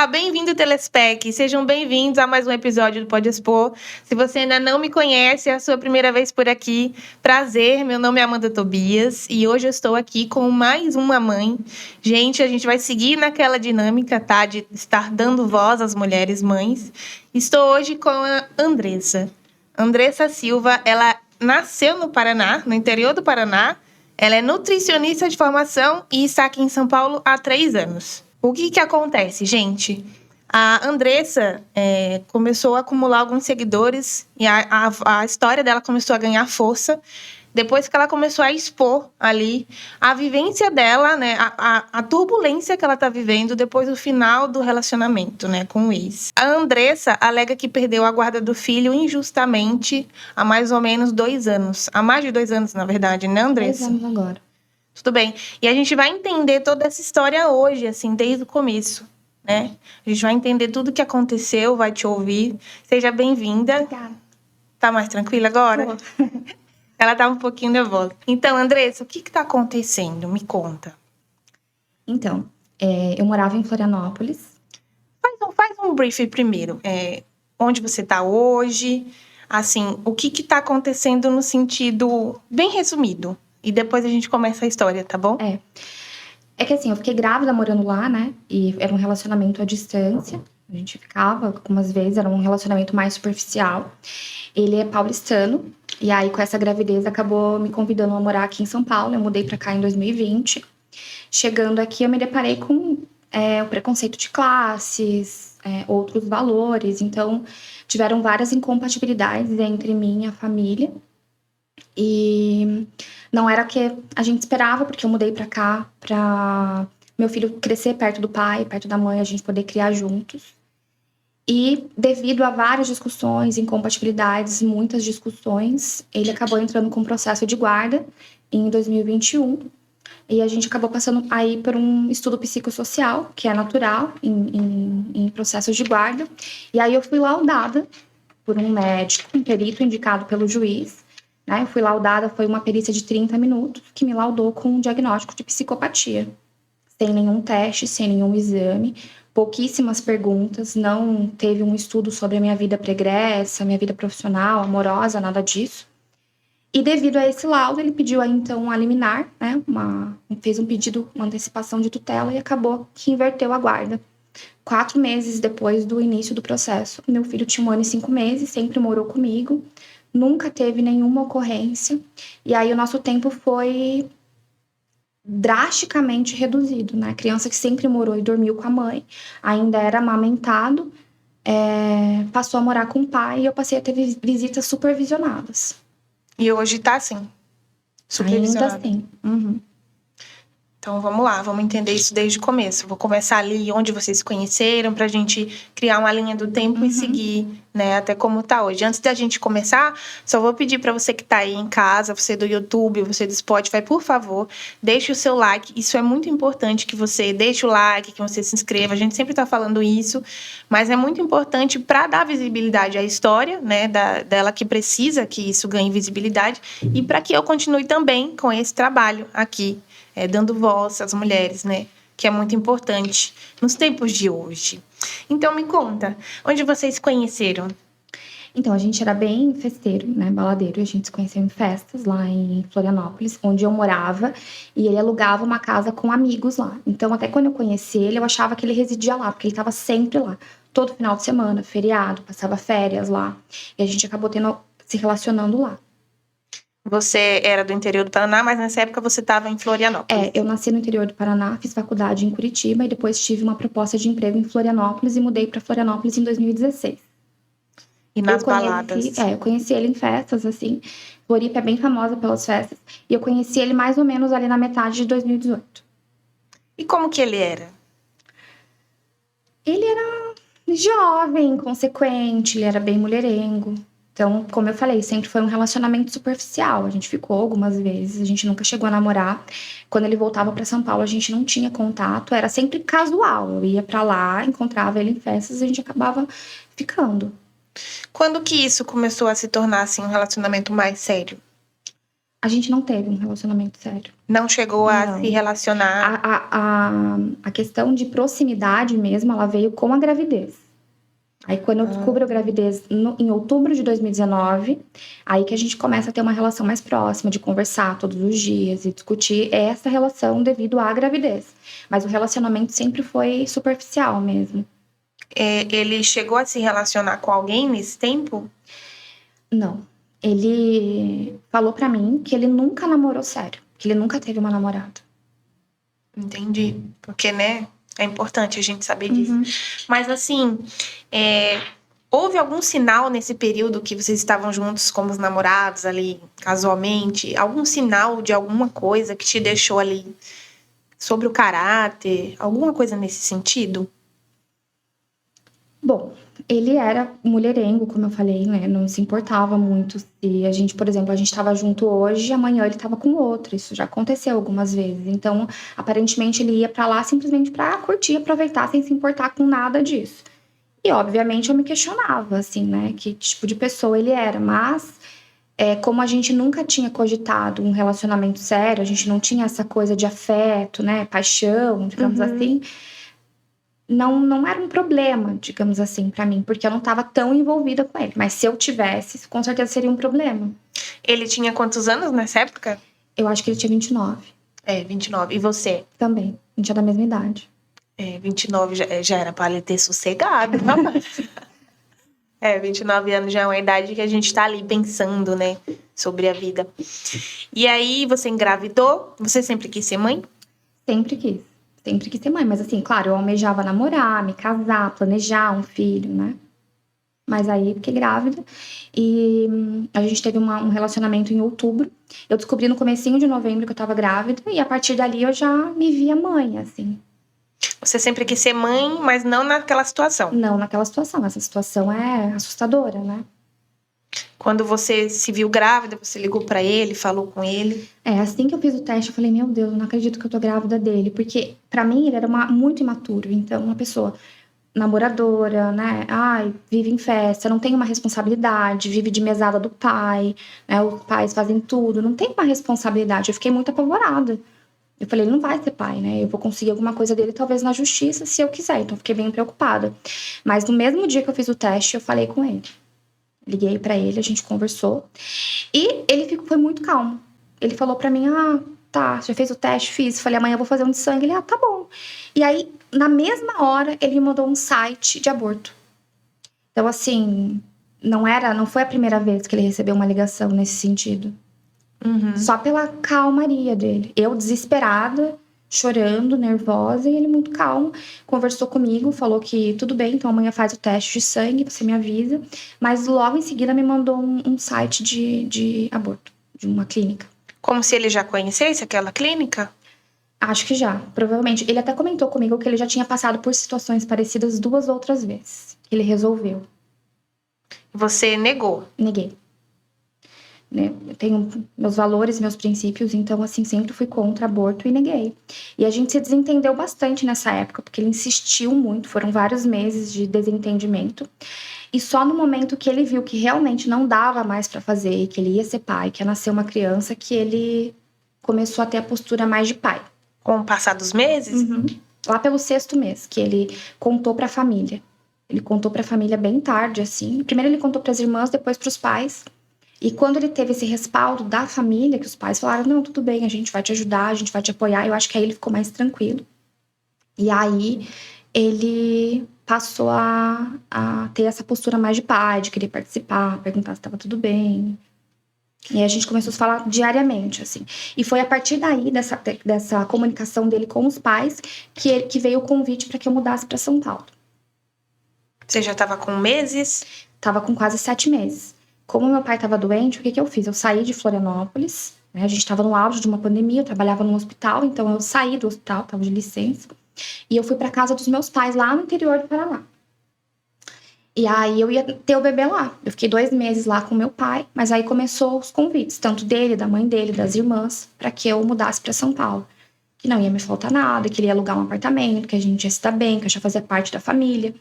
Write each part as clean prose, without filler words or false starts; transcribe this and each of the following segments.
Olá, bem-vindo, Telespec. Sejam bem-vindos a mais um episódio do Pode Expor. Se você ainda não me conhece, é a sua primeira vez por aqui. Prazer, meu nome é Amanda Tobias e hoje eu estou aqui com mais uma mãe. Gente, a gente vai seguir naquela dinâmica, tá? De estar dando voz às mulheres mães. Estou hoje com a Andressa. Andressa Silva, ela nasceu no Paraná, no interior do Paraná. Ela é nutricionista de formação e está aqui em São Paulo há 3 anos. O que acontece, gente? A Andressa começou a acumular alguns seguidores e a história dela começou a ganhar força depois que ela começou a expor ali a vivência dela, né? A turbulência que ela está vivendo depois do final do relacionamento, né, com o ex. A Andressa alega que perdeu a guarda do filho injustamente há mais ou menos 2 anos. Há mais de 2 anos, na verdade, né, Andressa? 2 anos agora. Tudo bem. E a gente vai entender toda essa história hoje, assim, desde o começo, né? A gente vai entender tudo o que aconteceu, vai te ouvir. Seja bem-vinda. Obrigada. Tá mais tranquila agora? Ela tá um pouquinho nervosa. Então, Andressa, o que tá acontecendo? Me conta. Então, eu morava em Florianópolis. Faz um brief primeiro. Onde você tá hoje? Assim, o que tá acontecendo no sentido bem resumido? E depois a gente começa a história, tá bom? É que assim, eu fiquei grávida morando lá, né? E era um relacionamento à distância. A gente ficava algumas vezes, era um relacionamento mais superficial. Ele é paulistano. E aí, com essa gravidez, acabou me convidando a morar aqui em São Paulo. Eu mudei pra cá em 2020. Chegando aqui, eu me deparei com o preconceito de classes, outros valores. Então, tiveram várias incompatibilidades entre mim e a família. E não era o que a gente esperava, porque eu mudei pra cá pra meu filho crescer perto do pai, perto da mãe, a gente poder criar juntos. E devido a várias discussões, incompatibilidades, muitas discussões, ele acabou entrando com processo de guarda em 2021. E a gente acabou passando aí por um estudo psicossocial, que é natural em processos de guarda. E aí eu fui laudada por um médico, um perito indicado pelo juiz. Né? Eu fui laudada, foi uma perícia de 30 minutos, que me laudou com um diagnóstico de psicopatia. Sem nenhum teste, sem nenhum exame, pouquíssimas perguntas, não teve um estudo sobre a minha vida pregressa, minha vida profissional, amorosa, nada disso. E devido a esse laudo, ele pediu aí, então, um liminar, né? Fez um pedido, uma antecipação de tutela e acabou que inverteu a guarda. 4 meses depois do início do processo, meu filho tinha 1 ano e 5 meses, sempre morou comigo, nunca teve nenhuma ocorrência. E aí o nosso tempo foi drasticamente reduzido, né? A criança que sempre morou e dormiu com a mãe, ainda era amamentado, passou a morar com o pai e eu passei a ter visitas supervisionadas. E hoje tá assim? Supervisionada. Ainda assim. Uhum. Então, vamos lá, vamos entender isso desde o começo. Vou começar ali onde vocês se conheceram, pra gente criar uma linha do tempo e seguir, né, até como tá hoje. Antes da gente começar, só vou pedir pra você que tá aí em casa, você do YouTube, você do Spotify, por favor, deixe o seu like. Isso é muito importante, que você deixe o like, que você se inscreva. A gente sempre tá falando isso, mas é muito importante pra dar visibilidade à história, né, dela, que precisa que isso ganhe visibilidade, e pra que eu continue também com esse trabalho aqui, dando voz às mulheres, né? Que é muito importante nos tempos de hoje. Então, me conta, onde vocês se conheceram? Então, a gente era bem festeiro, né? Baladeiro. A gente se conheceu em festas lá em Florianópolis, onde eu morava. E ele alugava uma casa com amigos lá. Então, até quando eu conheci ele, eu achava que ele residia lá, porque ele estava sempre lá. Todo final de semana, feriado, passava férias lá. E a gente acabou se relacionando lá. Você era do interior do Paraná, mas nessa época você estava em Florianópolis. Eu nasci no interior do Paraná, fiz faculdade em Curitiba e depois tive uma proposta de emprego em Florianópolis e mudei para Florianópolis em 2016. E nas baladas? Eu conheci ele em festas, assim. Floripa é bem famosa pelas festas. E eu conheci ele mais ou menos ali na metade de 2018. E como que ele era? Ele era jovem, inconsequente, ele era bem mulherengo. Então, como eu falei, sempre foi um relacionamento superficial. A gente ficou algumas vezes, a gente nunca chegou a namorar. Quando ele voltava para São Paulo, a gente não tinha contato, era sempre casual. Eu ia para lá, encontrava ele em festas e a gente acabava ficando. Quando que isso começou a se tornar, assim, um relacionamento mais sério? A gente não teve um relacionamento sério. Não chegou a Não. se relacionar? A questão de proximidade mesmo, ela veio com a gravidez. Aí, quando eu descubro a gravidez em outubro de 2019, aí que a gente começa a ter uma relação mais próxima, de conversar todos os dias e discutir essa relação devido à gravidez. Mas o relacionamento sempre foi superficial mesmo. Ele chegou a se relacionar com alguém nesse tempo? Não. Ele falou pra mim que ele nunca namorou sério, que ele nunca teve uma namorada. Entendi. Porque, né, é importante a gente saber disso. Mas, assim, houve algum sinal nesse período que vocês estavam juntos como os namorados ali, casualmente? Algum sinal de alguma coisa que te deixou ali sobre o caráter? Alguma coisa nesse sentido? Bom, ele era mulherengo, como eu falei, né? Não se importava muito se a gente, por exemplo, a gente estava junto hoje, amanhã ele estava com outro. Isso já aconteceu algumas vezes. Então, aparentemente, ele ia pra lá simplesmente pra curtir, aproveitar, sem se importar com nada disso. E, obviamente, eu me questionava, assim, né? Que tipo de pessoa ele era. Mas, como a gente nunca tinha cogitado um relacionamento sério, a gente não tinha essa coisa de afeto, né? Paixão, digamos assim. Não era um problema, digamos assim, pra mim, porque eu não tava tão envolvida com ele. Mas se eu tivesse, com certeza seria um problema. Ele tinha quantos anos nessa época? Eu acho que ele tinha 29. 29. E você? Também. A gente é da mesma idade. 29 já era pra ele ter sossegado. 29 anos já é uma idade que a gente tá ali pensando, né, sobre a vida. E aí, você engravidou? Você sempre quis ser mãe? Sempre quis. Sempre quis ser mãe. Mas assim, claro, eu almejava namorar, me casar, planejar um filho, né? Mas aí, fiquei grávida. E a gente teve um relacionamento em outubro. Eu descobri no comecinho de novembro que eu tava grávida. E a partir dali, eu já me via mãe, assim. Você sempre quis ser mãe, mas não naquela situação? Não naquela situação. Essa situação é assustadora, né? Quando você se viu grávida, você ligou pra ele, falou com ele? Assim que eu fiz o teste, eu falei, meu Deus, eu não acredito que eu tô grávida dele. Porque, pra mim, ele era muito imaturo. Então, uma pessoa namoradora, né? Vive em festa, não tem uma responsabilidade, vive de mesada do pai, né? Os pais fazem tudo, não tem uma responsabilidade. Eu fiquei muito apavorada. Eu falei, ele não vai ser pai, né? Eu vou conseguir alguma coisa dele, talvez na justiça, se eu quiser. Então, eu fiquei bem preocupada. Mas no mesmo dia que eu fiz o teste, eu falei com ele. Liguei pra ele, a gente conversou. E ele foi muito calmo. Ele falou pra mim, tá, já fez o teste? Fiz. Falei, amanhã eu vou fazer um de sangue. Ele, tá bom. E aí, na mesma hora, ele me mandou um site de aborto. Então, assim, não foi a primeira vez que ele recebeu uma ligação nesse sentido. Só pela calmaria dele. Eu, desesperada, chorando, nervosa, e ele muito calmo. Conversou comigo, falou que tudo bem, então amanhã faz o teste de sangue, você me avisa. Mas logo em seguida me mandou um site de aborto, de uma clínica. Como se ele já conhecesse aquela clínica? Acho que já, provavelmente. Ele até comentou comigo que ele já tinha passado por situações parecidas 2 outras vezes. Ele resolveu. Você negou? Neguei. Né? Eu tenho meus valores, meus princípios, então, assim, sempre fui contra aborto e neguei. E a gente se desentendeu bastante nessa época, porque ele insistiu muito, foram vários meses de desentendimento. E só no momento que ele viu que realmente não dava mais pra fazer, que ele ia ser pai, que ia nascer uma criança, que ele começou a ter a postura mais de pai. Com o passar dos meses? Lá pelo 6º mês, que ele contou pra família. Ele contou pra família bem tarde, assim. Primeiro ele contou pras irmãs, depois pros pais. E quando ele teve esse respaldo da família, que os pais falaram, não, tudo bem, a gente vai te ajudar, a gente vai te apoiar. Eu acho que aí ele ficou mais tranquilo. E aí ele passou a ter essa postura mais de pai, de querer participar, perguntar se estava tudo bem. E aí a gente começou a falar diariamente, assim. E foi a partir daí, dessa comunicação dele com os pais, que veio o convite para que eu mudasse para São Paulo. Você já estava com meses? Tava com quase 7 meses. Como meu pai estava doente, o que eu fiz? Eu saí de Florianópolis, né? A gente estava no auge de uma pandemia, eu trabalhava num hospital, então eu saí do hospital, estava de licença. E eu fui para casa dos meus pais, lá no interior do Paraná. E aí eu ia ter o bebê lá. Eu fiquei 2 meses lá com meu pai, mas aí começou os convites, tanto dele, da mãe dele, das irmãs, para que eu mudasse para São Paulo. Que não ia me faltar nada, que ele ia alugar um apartamento, que a gente ia se dar bem, que eu já fazia parte da família.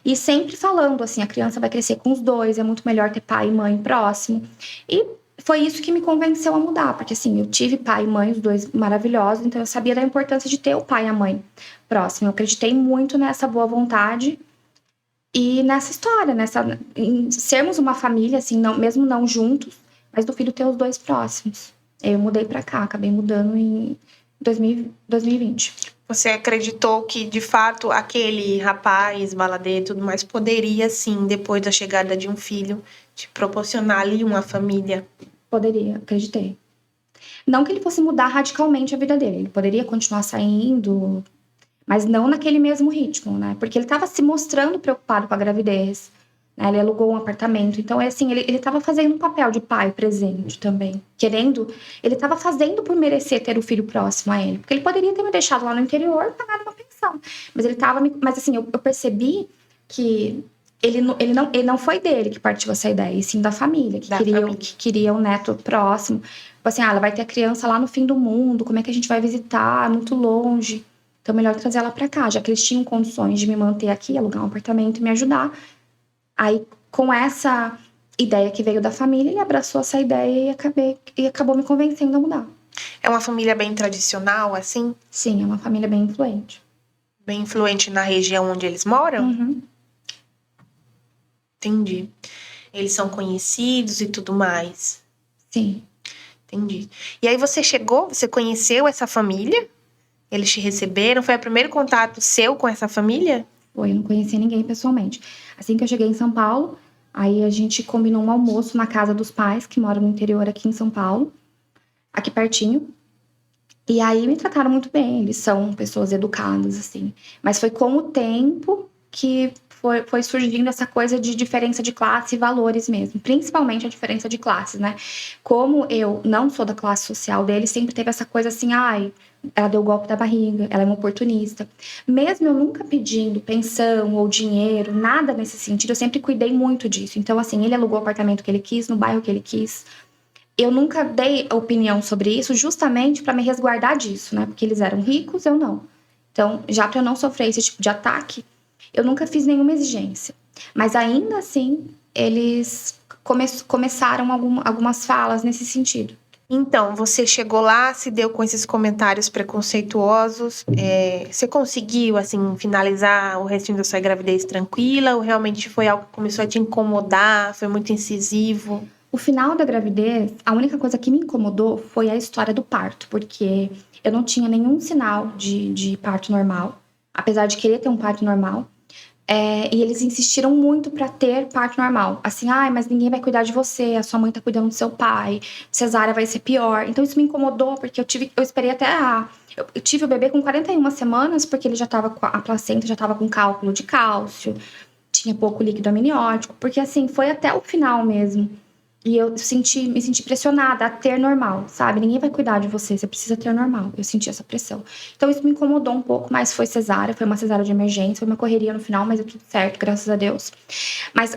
E sempre falando assim, a criança vai crescer com os dois, é muito melhor ter pai e mãe próximo. E foi isso que me convenceu a mudar. Porque, assim, eu tive pai e mãe, os dois maravilhosos. Então, eu sabia da importância de ter o pai e a mãe próximo. Eu acreditei muito nessa boa vontade e nessa história, em sermos uma família, assim, não, mesmo não juntos, mas do filho ter os dois próximos. Eu mudei pra cá, acabei mudando em 2020. Você acreditou que, de fato, aquele rapaz, baladeiro e tudo mais, poderia, sim, depois da chegada de um filho, te proporcionar ali uma família? Poderia, acreditei. Não que ele fosse mudar radicalmente a vida dele. Ele poderia continuar saindo, mas não naquele mesmo ritmo, né? Porque ele estava se mostrando preocupado com a gravidez, né? Ele alugou um apartamento. Então, é assim, ele estava fazendo um papel de pai presente também. Ele estava fazendo por merecer ter o filho próximo a ele. Porque ele poderia ter me deixado lá no interior e pagado uma pensão. Mas ele estava... Mas assim, eu percebi que ele não foi dele que partiu essa ideia, e sim da família, que queria um neto próximo. Tipo assim, ela vai ter a criança lá no fim do mundo, como é que a gente vai visitar? Muito longe. Então, melhor trazer ela pra cá, já que eles tinham condições de me manter aqui, alugar um apartamento e me ajudar. Aí, com essa ideia que veio da família, ele abraçou essa ideia e acabou me convencendo a mudar. É uma família bem tradicional, assim? Sim, é uma família bem influente. Bem influente na região onde eles moram? Uhum. Entendi. Eles são conhecidos e tudo mais? Sim. Entendi. E aí você conheceu essa família? Eles te receberam? Foi o primeiro contato seu com essa família? Foi, eu não conhecia ninguém pessoalmente. Assim que eu cheguei em São Paulo, aí a gente combinou um almoço na casa dos pais, que moram no interior aqui em São Paulo, aqui pertinho. E aí me trataram muito bem, eles são pessoas educadas, assim. Mas foi com o tempo que foi surgindo essa coisa de diferença de classe e valores mesmo. Principalmente a diferença de classes, né? Como eu não sou da classe social deles, sempre teve essa coisa assim, ai, ela deu o golpe da barriga, ela é uma oportunista. Mesmo eu nunca pedindo pensão ou dinheiro, nada nesse sentido, eu sempre cuidei muito disso. Então, assim, ele alugou o apartamento que ele quis, no bairro que ele quis. Eu nunca dei opinião sobre isso justamente para me resguardar disso, né? Porque eles eram ricos, eu não. Então, já para eu não sofrer esse tipo de ataque, eu nunca fiz nenhuma exigência. Mas ainda assim, eles começaram algumas falas nesse sentido. Então, você chegou lá, se deu com esses comentários preconceituosos. Você conseguiu, assim, finalizar o restinho da sua gravidez tranquila? Ou realmente foi algo que começou a te incomodar? Foi muito incisivo? O final da gravidez, a única coisa que me incomodou foi a história do parto, porque eu não tinha nenhum sinal de parto normal, apesar de querer ter um parto normal. E eles insistiram muito pra ter parto normal. Assim, mas ninguém vai cuidar de você, a sua mãe tá cuidando do seu pai, cesárea vai ser pior. Então isso me incomodou, porque eu esperei até eu tive o bebê com 41 semanas, porque ele já tava com a placenta, já tava com cálculo de cálcio, tinha pouco líquido amniótico, porque assim, foi até o final mesmo. E eu me senti pressionada a ter normal, sabe? Ninguém vai cuidar de você, você precisa ter normal. Eu senti essa pressão. Então isso me incomodou um pouco, mas foi cesárea, foi uma cesárea de emergência, foi uma correria no final, mas deu tudo certo, graças a Deus. Mas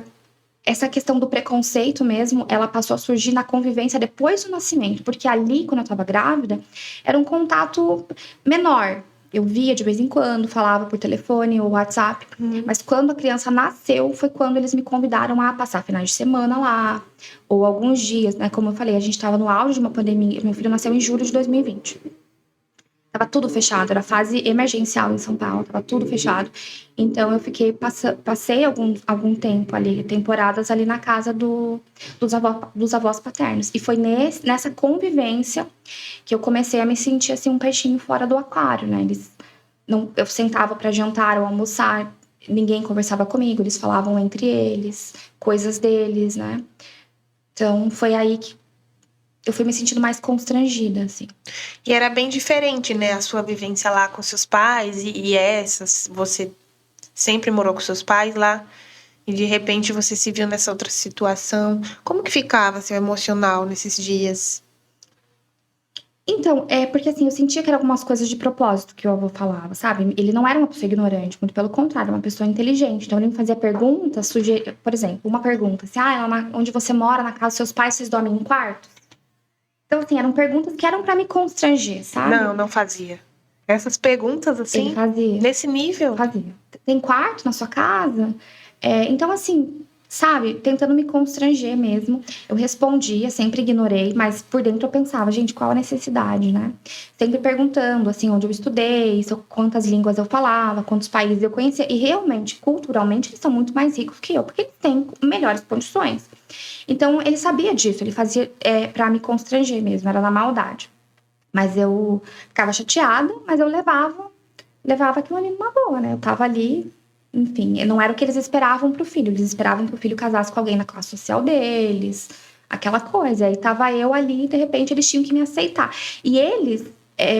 essa questão do preconceito mesmo, ela passou a surgir na convivência depois do nascimento, porque ali, quando eu tava grávida, era um contato menor. Eu via de vez em quando, falava por telefone ou WhatsApp. Mas quando a criança nasceu, foi quando eles me convidaram a passar finais de semana lá. Ou alguns dias, né? Como eu falei, a gente estava no auge de uma pandemia. Meu filho nasceu em julho de 2020. Tava tudo fechado, era fase emergencial em São Paulo, tava tudo fechado. Então eu passei algum tempo ali, temporadas ali na casa dos avós paternos. E foi nessa convivência que eu comecei a me sentir assim um peixinho fora do aquário, né? Eu sentava para jantar ou almoçar, ninguém conversava comigo, eles falavam entre eles, coisas deles, né? Então foi aí que eu fui me sentindo mais constrangida, assim. E era bem diferente, né? A sua vivência lá com seus pais você sempre morou com seus pais lá e de repente você se viu nessa outra situação. Como que ficava seu emocional nesses dias? Então, porque assim, eu sentia que eram algumas coisas de propósito que o avô falava, sabe? Ele não era uma pessoa ignorante, muito pelo contrário, uma pessoa inteligente. Então, ele me fazia perguntas, por exemplo, uma pergunta assim, onde você mora, na casa dos seus pais, vocês dormem em quarto? Então, assim, eram perguntas que eram pra me constranger, sabe? Não fazia. Essas perguntas, assim, ele fazia. nesse nível? Fazia. Tem quarto na sua casa? Então, assim, sabe, tentando me constranger mesmo. Eu respondia, sempre ignorei, mas por dentro eu pensava, gente, qual a necessidade, né? Sempre perguntando, assim, onde eu estudei, quantas línguas eu falava, quantos países eu conhecia. E realmente, culturalmente, eles são muito mais ricos que eu, porque eles têm melhores condições. Então, ele sabia disso, ele fazia pra me constranger mesmo, era na maldade. Mas eu ficava chateada, mas eu levava aquilo ali numa boa, né? Eu tava ali, enfim, não era o que eles esperavam pro filho. Eles esperavam que o filho casasse com alguém na classe social deles, aquela coisa. Aí tava eu ali e, de repente, eles tinham que me aceitar. E eles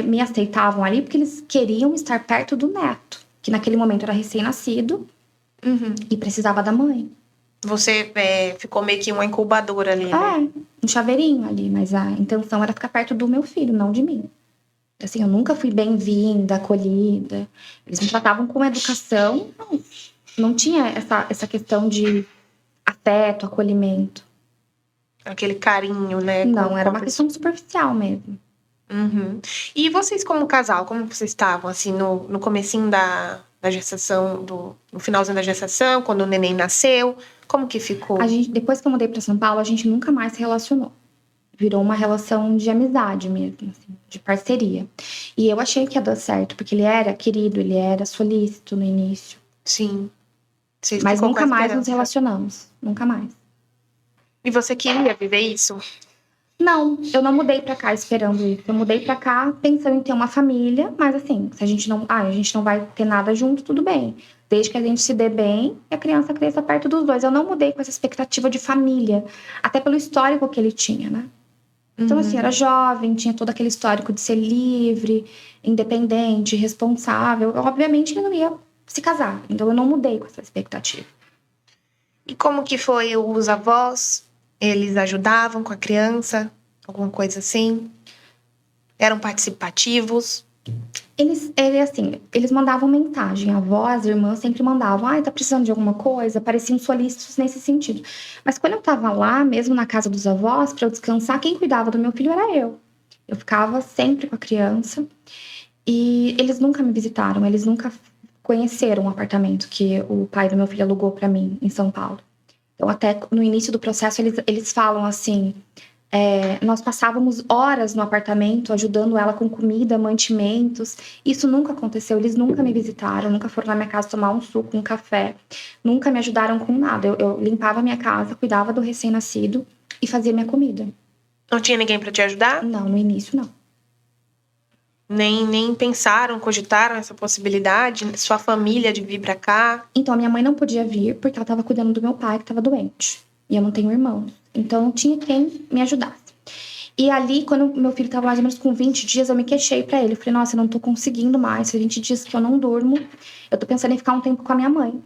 me aceitavam ali porque eles queriam estar perto do neto, que naquele momento era recém-nascido e precisava da mãe. Você ficou meio que uma incubadora ali, né? Um chaveirinho ali, mas a intenção era ficar perto do meu filho, não de mim. Assim, eu nunca fui bem-vinda, acolhida. Eles me tratavam com educação. Não tinha essa questão de afeto, acolhimento. Aquele carinho, né? Não, era uma questão superficial mesmo. E vocês como casal, como vocês estavam, assim, no comecinho da gestação, no finalzinho da gestação, quando o neném nasceu? Como que ficou? Depois que eu mudei para São Paulo, a gente nunca mais se relacionou. Virou uma relação de amizade mesmo, assim, de parceria. E eu achei que ia dar certo, porque ele era querido, ele era solícito no início. Sim. Mas nunca mais nos relacionamos. Nunca mais. E você queria viver isso? Não, eu não mudei pra cá esperando isso. Eu mudei pra cá pensando em ter uma família, mas assim, se a gente não vai ter nada junto, tudo bem. Desde que a gente se dê bem e a criança cresça perto dos dois. Eu não mudei com essa expectativa de família, até pelo histórico que ele tinha, né? Então, assim, era jovem, tinha todo aquele histórico de ser livre, independente, responsável. Obviamente, ele não ia se casar. Então, eu não mudei com essa expectativa. E como que foi os avós? Eles ajudavam com a criança? Alguma coisa assim? Eram participativos? Eles mandavam mensagem. A avó, as irmãs sempre mandavam. Tá precisando de alguma coisa? Pareciam solícitos nesse sentido. Mas quando eu tava lá, mesmo na casa dos avós, pra eu descansar, quem cuidava do meu filho era eu. Eu ficava sempre com a criança. E eles nunca me visitaram. Eles nunca conheceram o apartamento que o pai do meu filho alugou pra mim, em São Paulo. Então, até no início do processo, eles falam assim... nós passávamos horas no apartamento ajudando ela com comida, mantimentos. Isso nunca aconteceu, eles nunca me visitaram, nunca foram na minha casa tomar um suco, um café. Nunca me ajudaram com nada. Eu limpava a minha casa, cuidava do recém-nascido e fazia minha comida. Não tinha ninguém para te ajudar? Não, no início não. Nem pensaram, cogitaram essa possibilidade? Sua família de vir pra cá? Então, a minha mãe não podia vir porque ela estava cuidando do meu pai, que estava doente. E eu não tenho irmãos. Então, não tinha quem me ajudasse. E ali, quando meu filho estava mais ou menos com 20 dias, eu me queixei pra ele. Eu falei, nossa, eu não tô conseguindo mais. Faz 20 dias que eu não durmo. Eu tô pensando em ficar um tempo com a minha mãe.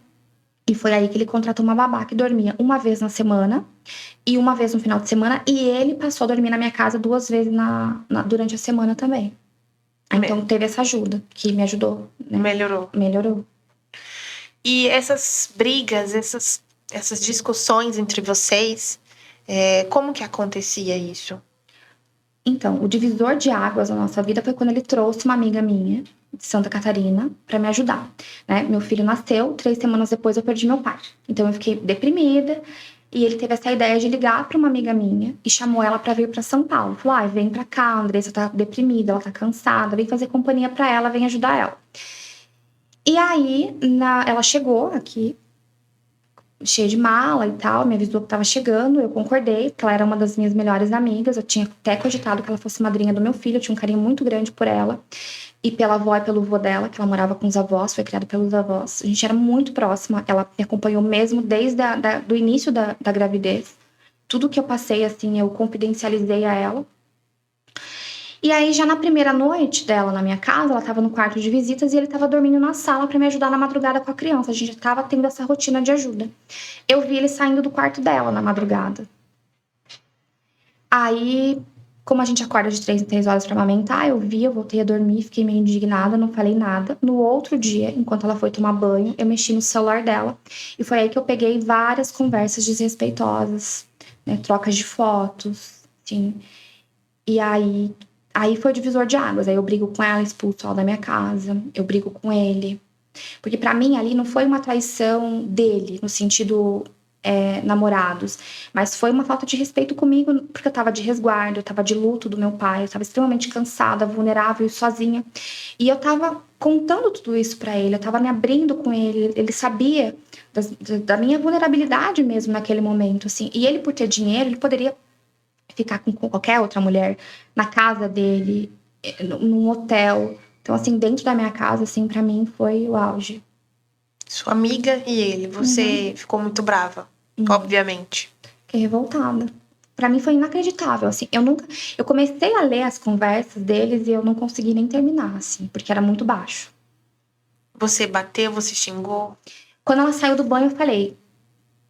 E foi aí que ele contratou uma babá que dormia uma vez na semana e uma vez no final de semana. E ele passou a dormir na minha casa 2 vezes durante a semana também. Então, teve essa ajuda, que me ajudou. Né? Melhorou. E essas brigas, essas discussões entre vocês, como que acontecia isso? Então, o divisor de águas na nossa vida foi quando ele trouxe uma amiga minha, de Santa Catarina, para me ajudar. Né? Meu filho nasceu, 3 semanas depois eu perdi meu pai. Então, eu fiquei deprimida. E ele teve essa ideia de ligar para uma amiga minha e chamou ela para vir para São Paulo. Falou, vem para cá, a Andressa tá deprimida, ela tá cansada, vem fazer companhia para ela, vem ajudar ela. E aí, ela chegou aqui, cheia de mala e tal, me avisou que tava chegando, eu concordei, porque ela era uma das minhas melhores amigas, eu tinha até cogitado que ela fosse madrinha do meu filho, eu tinha um carinho muito grande por ela. E pela avó e pelo vô dela, que ela morava com os avós, foi criada pelos avós. A gente era muito próxima, ela me acompanhou mesmo desde do início da gravidez. Tudo que eu passei, assim, eu confidencializei a ela. E aí, já na primeira noite dela na minha casa, ela tava no quarto de visitas e ele tava dormindo na sala pra me ajudar na madrugada com a criança. A gente já tava tendo essa rotina de ajuda. Eu vi ele saindo do quarto dela na madrugada. Aí... Como a gente acorda de 3 em 3 horas pra amamentar, eu voltei a dormir, fiquei meio indignada, não falei nada. No outro dia, enquanto ela foi tomar banho, eu mexi no celular dela. E foi aí que eu peguei várias conversas desrespeitosas, né? Trocas de fotos, assim. E aí foi o divisor de águas. Aí eu brigo com ela, expulso ela da minha casa, eu brigo com ele. Porque pra mim ali não foi uma traição dele, no sentido namorados. Mas foi uma falta de respeito comigo, porque eu tava de resguardo, eu tava de luto do meu pai, eu tava extremamente cansada, vulnerável e sozinha. E eu tava contando tudo isso pra ele, eu tava me abrindo com ele, ele sabia da minha vulnerabilidade mesmo naquele momento, assim. E ele, por ter dinheiro, ele poderia ficar com qualquer outra mulher na casa dele, num hotel. Então, assim, dentro da minha casa, assim, pra mim foi o auge. Sua amiga e ele, você ficou muito brava, obviamente. Fiquei revoltada. Pra mim foi inacreditável, assim. Eu comecei a ler as conversas deles e eu não consegui nem terminar, assim, porque era muito baixo. Você bateu, você xingou? Quando ela saiu do banho, eu falei: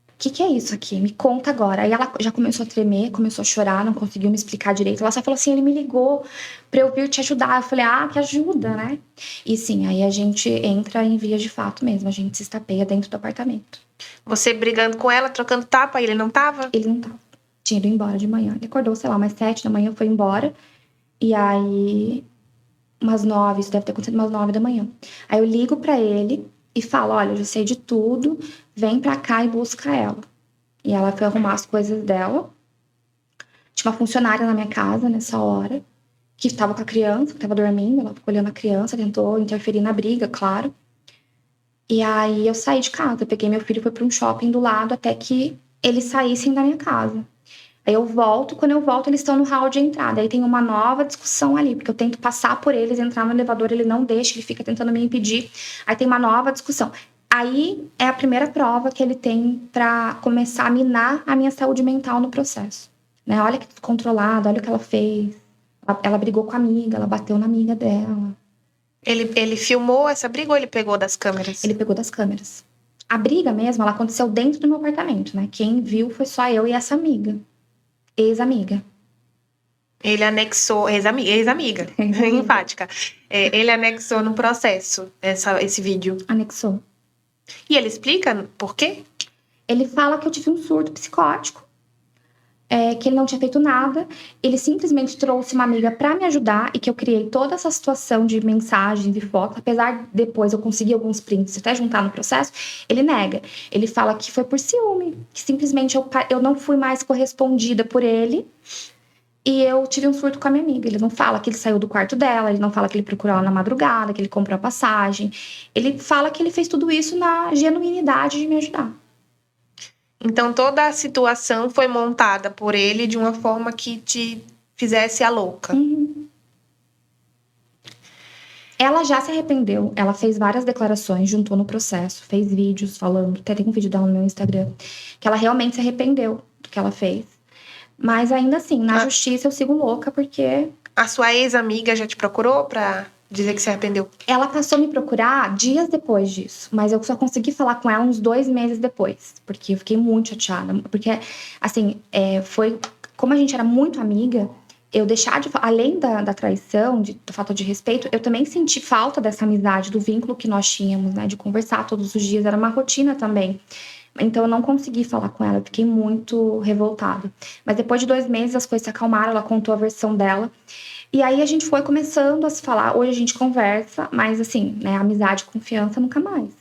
o que é isso aqui? Me conta agora. Aí ela já começou a tremer, começou a chorar, não conseguiu me explicar direito. Ela só falou assim: ele me ligou pra eu vir te ajudar. Eu falei: ah, que ajuda, né? E sim, aí a gente entra em vias de fato mesmo. A gente se estapeia dentro do apartamento. Você brigando com ela, trocando tapa, ele não tava? Ele não tava. Tinha ido embora de manhã. Ele acordou, sei lá, umas 7 da manhã, foi embora. E aí, umas 9, isso deve ter acontecido umas 9 da manhã. Aí eu ligo pra ele e falo: olha, eu já sei de tudo, vem pra cá e busca ela. E ela foi arrumar as coisas dela. Tinha uma funcionária na minha casa nessa hora, que estava com a criança, que estava dormindo. Ela ficou olhando a criança, tentou interferir na briga, claro. E aí eu saí de casa, eu peguei meu filho e fui para um shopping do lado até que eles saíssem da minha casa. Aí eu volto, quando eu volto eles estão no hall de entrada. Aí tem uma nova discussão ali, porque eu tento passar por eles, entrar no elevador, ele não deixa, ele fica tentando me impedir. Aí tem uma nova discussão. Aí é a primeira prova que ele tem para começar a minar a minha saúde mental no processo. Né? Olha que descontrolada, olha o que ela fez. Ela brigou com a amiga, ela bateu na amiga dela. Ele filmou essa briga ou ele pegou das câmeras? Ele pegou das câmeras. A briga mesmo, ela aconteceu dentro do meu apartamento, né? Quem viu foi só eu e essa amiga. Ex-amiga. Ele anexou, ex-amiga, enfática. Ele anexou no processo esse vídeo. Anexou. E ele explica por quê? Ele fala que eu tive um surto psicótico, que ele não tinha feito nada. Ele simplesmente trouxe uma amiga pra me ajudar e que eu criei toda essa situação de mensagens e fotos. Apesar de depois eu conseguir alguns prints até juntar no processo, ele nega. Ele fala que foi por ciúme, que simplesmente eu não fui mais correspondida por ele. E eu tive um surto com a minha amiga. Ele não fala que ele saiu do quarto dela, ele não fala que ele procurou ela na madrugada, que ele comprou a passagem. Ele fala que ele fez tudo isso na genuinidade de me ajudar. Então toda a situação foi montada por ele de uma forma que te fizesse a louca. Uhum. Ela já se arrependeu, ela fez várias declarações, juntou no processo, fez vídeos falando, até tem um vídeo dela no meu Instagram, que ela realmente se arrependeu do que ela fez. Mas ainda assim, na justiça eu sigo louca, porque... A sua ex-amiga já te procurou pra dizer que se arrependeu? Ela passou a me procurar dias depois disso, mas eu só consegui falar com ela uns 2 meses depois, porque eu fiquei muito chateada. Porque, assim, foi... Como a gente era muito amiga, eu deixar de... Além da traição, da falta de respeito, eu também senti falta dessa amizade, do vínculo que nós tínhamos, né? De conversar todos os dias, era uma rotina também. Então, eu não consegui falar com ela, eu fiquei muito revoltada. Mas depois de 2 meses, as coisas se acalmaram, ela contou a versão dela. E aí, a gente foi começando a se falar. Hoje, a gente conversa, mas assim, né, amizade e confiança, nunca mais.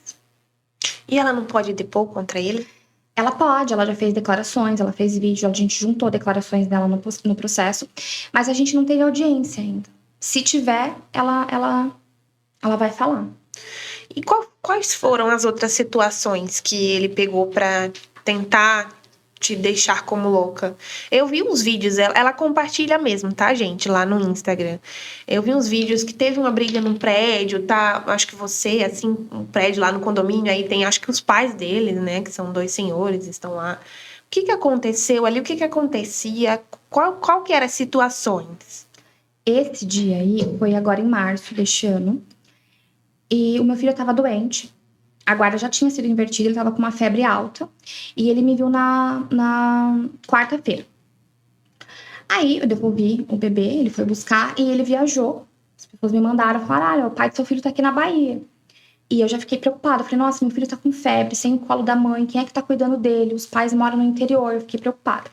E ela não pode depor contra ele? Ela pode, ela já fez declarações, ela fez vídeo, a gente juntou declarações dela no processo. Mas a gente não teve audiência ainda. Se tiver, ela vai falar. E quais foram as outras situações que ele pegou pra tentar te deixar como louca? Eu vi uns vídeos, ela compartilha mesmo, tá, gente? Lá no Instagram. Eu vi uns vídeos que teve uma briga num prédio, tá? Acho que você, assim, um prédio lá no condomínio, aí tem, acho que os pais dele, né? Que são 2 senhores, estão lá. O que aconteceu ali? O que acontecia? Qual que eram as situações? Esse dia aí foi agora em março deste ano. E o meu filho estava doente. A guarda já tinha sido invertida, ele estava com uma febre alta. E ele me viu na quarta-feira. Aí eu devolvi o bebê, ele foi buscar e ele viajou. As pessoas me mandaram, falaram: o pai do seu filho tá aqui na Bahia. E eu já fiquei preocupada. Falei: nossa, meu filho tá com febre, sem o colo da mãe, quem é que tá cuidando dele? Os pais moram no interior, eu fiquei preocupada.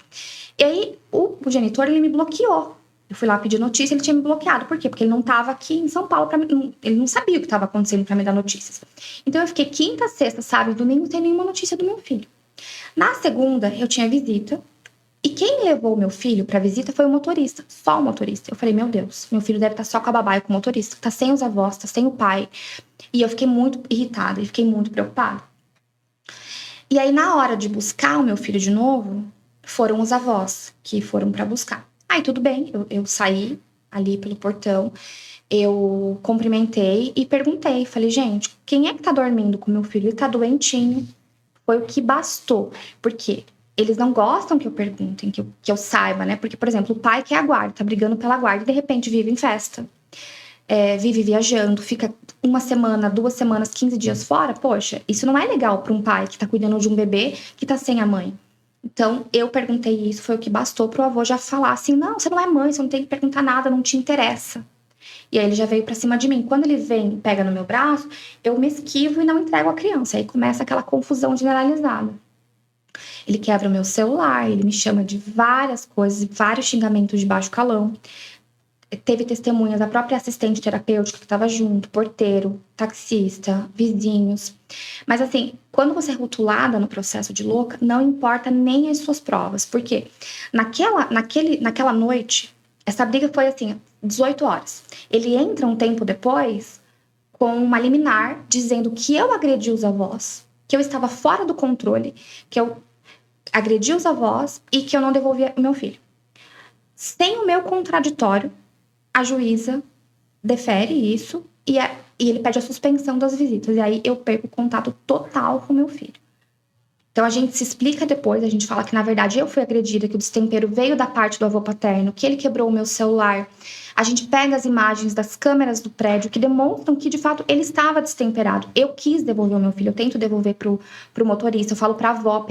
E aí o genitor, ele me bloqueou. Eu fui lá pedir notícia, ele tinha me bloqueado. Por quê? Porque ele não estava aqui em São Paulo, ele não sabia o que estava acontecendo para me dar notícias. Então eu fiquei quinta, sexta, sábado, domingo, sem nenhuma notícia do meu filho. Na segunda, eu tinha visita. E quem levou o meu filho pra visita foi o motorista. Só o motorista. Eu falei, meu Deus, meu filho deve estar só com a babá e com o motorista. Tá sem os avós, tá sem o pai. E eu fiquei muito irritada e fiquei muito preocupada. E aí, na hora de buscar o meu filho de novo, foram os avós que foram pra buscar. Aí, tudo bem, eu saí ali pelo portão, eu cumprimentei e perguntei. Falei, gente, quem é que tá dormindo com meu filho? Ele tá doentinho. Foi o que bastou. Por quê? Eles não gostam que eu perguntem, que eu saiba, né? Porque, por exemplo, o pai quer a guarda, tá brigando pela guarda e de repente vive em festa. Vive viajando, fica 1 semana, 2 semanas, 15 dias fora. Poxa, isso não é legal para um pai que tá cuidando de um bebê que tá sem a mãe. Então, eu perguntei isso, foi o que bastou pro avô já falar assim, não, você não é mãe, você não tem que perguntar nada, não te interessa. E aí ele já veio pra cima de mim. Quando ele vem e pega no meu braço, eu me esquivo e não entrego a criança. Aí começa aquela confusão generalizada. Ele quebra o meu celular, ele me chama de várias coisas, vários xingamentos de baixo calão. Teve testemunhas da própria assistente terapêutica que estava junto, porteiro, taxista, vizinhos. Mas assim, quando você é rotulada no processo de louca, não importa nem as suas provas. Por quê? Naquela noite, essa briga foi assim, 18 horas. Ele entra um tempo depois com uma liminar dizendo que eu agredi os avós, que eu estava fora do controle, que eu agredi os avós e que eu não devolvia o meu filho. Sem o meu contraditório, a juíza defere isso e ele pede a suspensão das visitas. E aí eu perco o contato total com meu filho. Então a gente se explica depois, a gente fala que na verdade eu fui agredida, que o destempero veio da parte do avô paterno, que ele quebrou o meu celular. A gente pega as imagens das câmeras do prédio que demonstram que de fato ele estava destemperado. Eu quis devolver o meu filho, eu tento devolver pro motorista, eu falo pra avó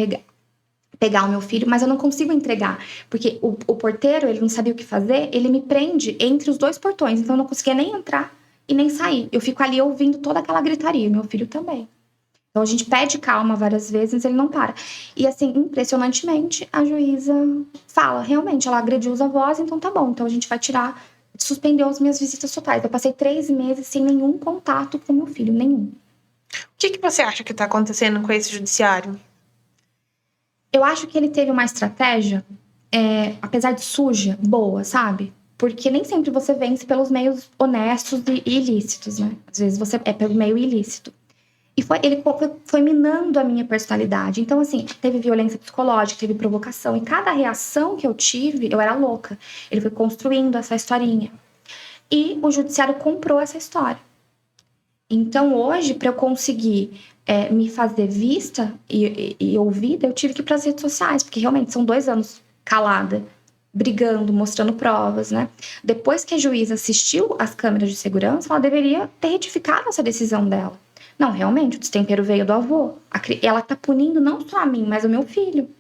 pegar o meu filho, mas eu não consigo entregar, porque o porteiro, ele não sabia o que fazer, ele me prende entre os 2 portões, então eu não conseguia nem entrar e nem sair. Eu fico ali ouvindo toda aquela gritaria, meu filho também. Então a gente pede calma várias vezes, mas ele não para. E assim, impressionantemente, a juíza fala, realmente, ela agrediu os avós, então tá bom, então a gente vai suspendeu as minhas visitas totais. Eu passei 3 meses sem nenhum contato com meu filho, nenhum. O que você acha que tá acontecendo com esse judiciário? Eu acho que ele teve uma estratégia, apesar de suja, boa, sabe? Porque nem sempre você vence pelos meios honestos e ilícitos, né? Às vezes você é pelo meio ilícito. E ele foi minando a minha personalidade. Então, assim, teve violência psicológica, teve provocação. E cada reação que eu tive, eu era louca. Ele foi construindo essa historinha. E o judiciário comprou essa história. Então, hoje, para eu conseguir me fazer vista e ouvida, eu tive que ir para as redes sociais, porque realmente são 2 anos calada, brigando, mostrando provas, né? Depois que a juíza assistiu às câmeras de segurança, ela deveria ter retificado essa decisão dela. Não, realmente, o destempero veio do avô. Ela tá punindo não só a mim, mas o meu filho.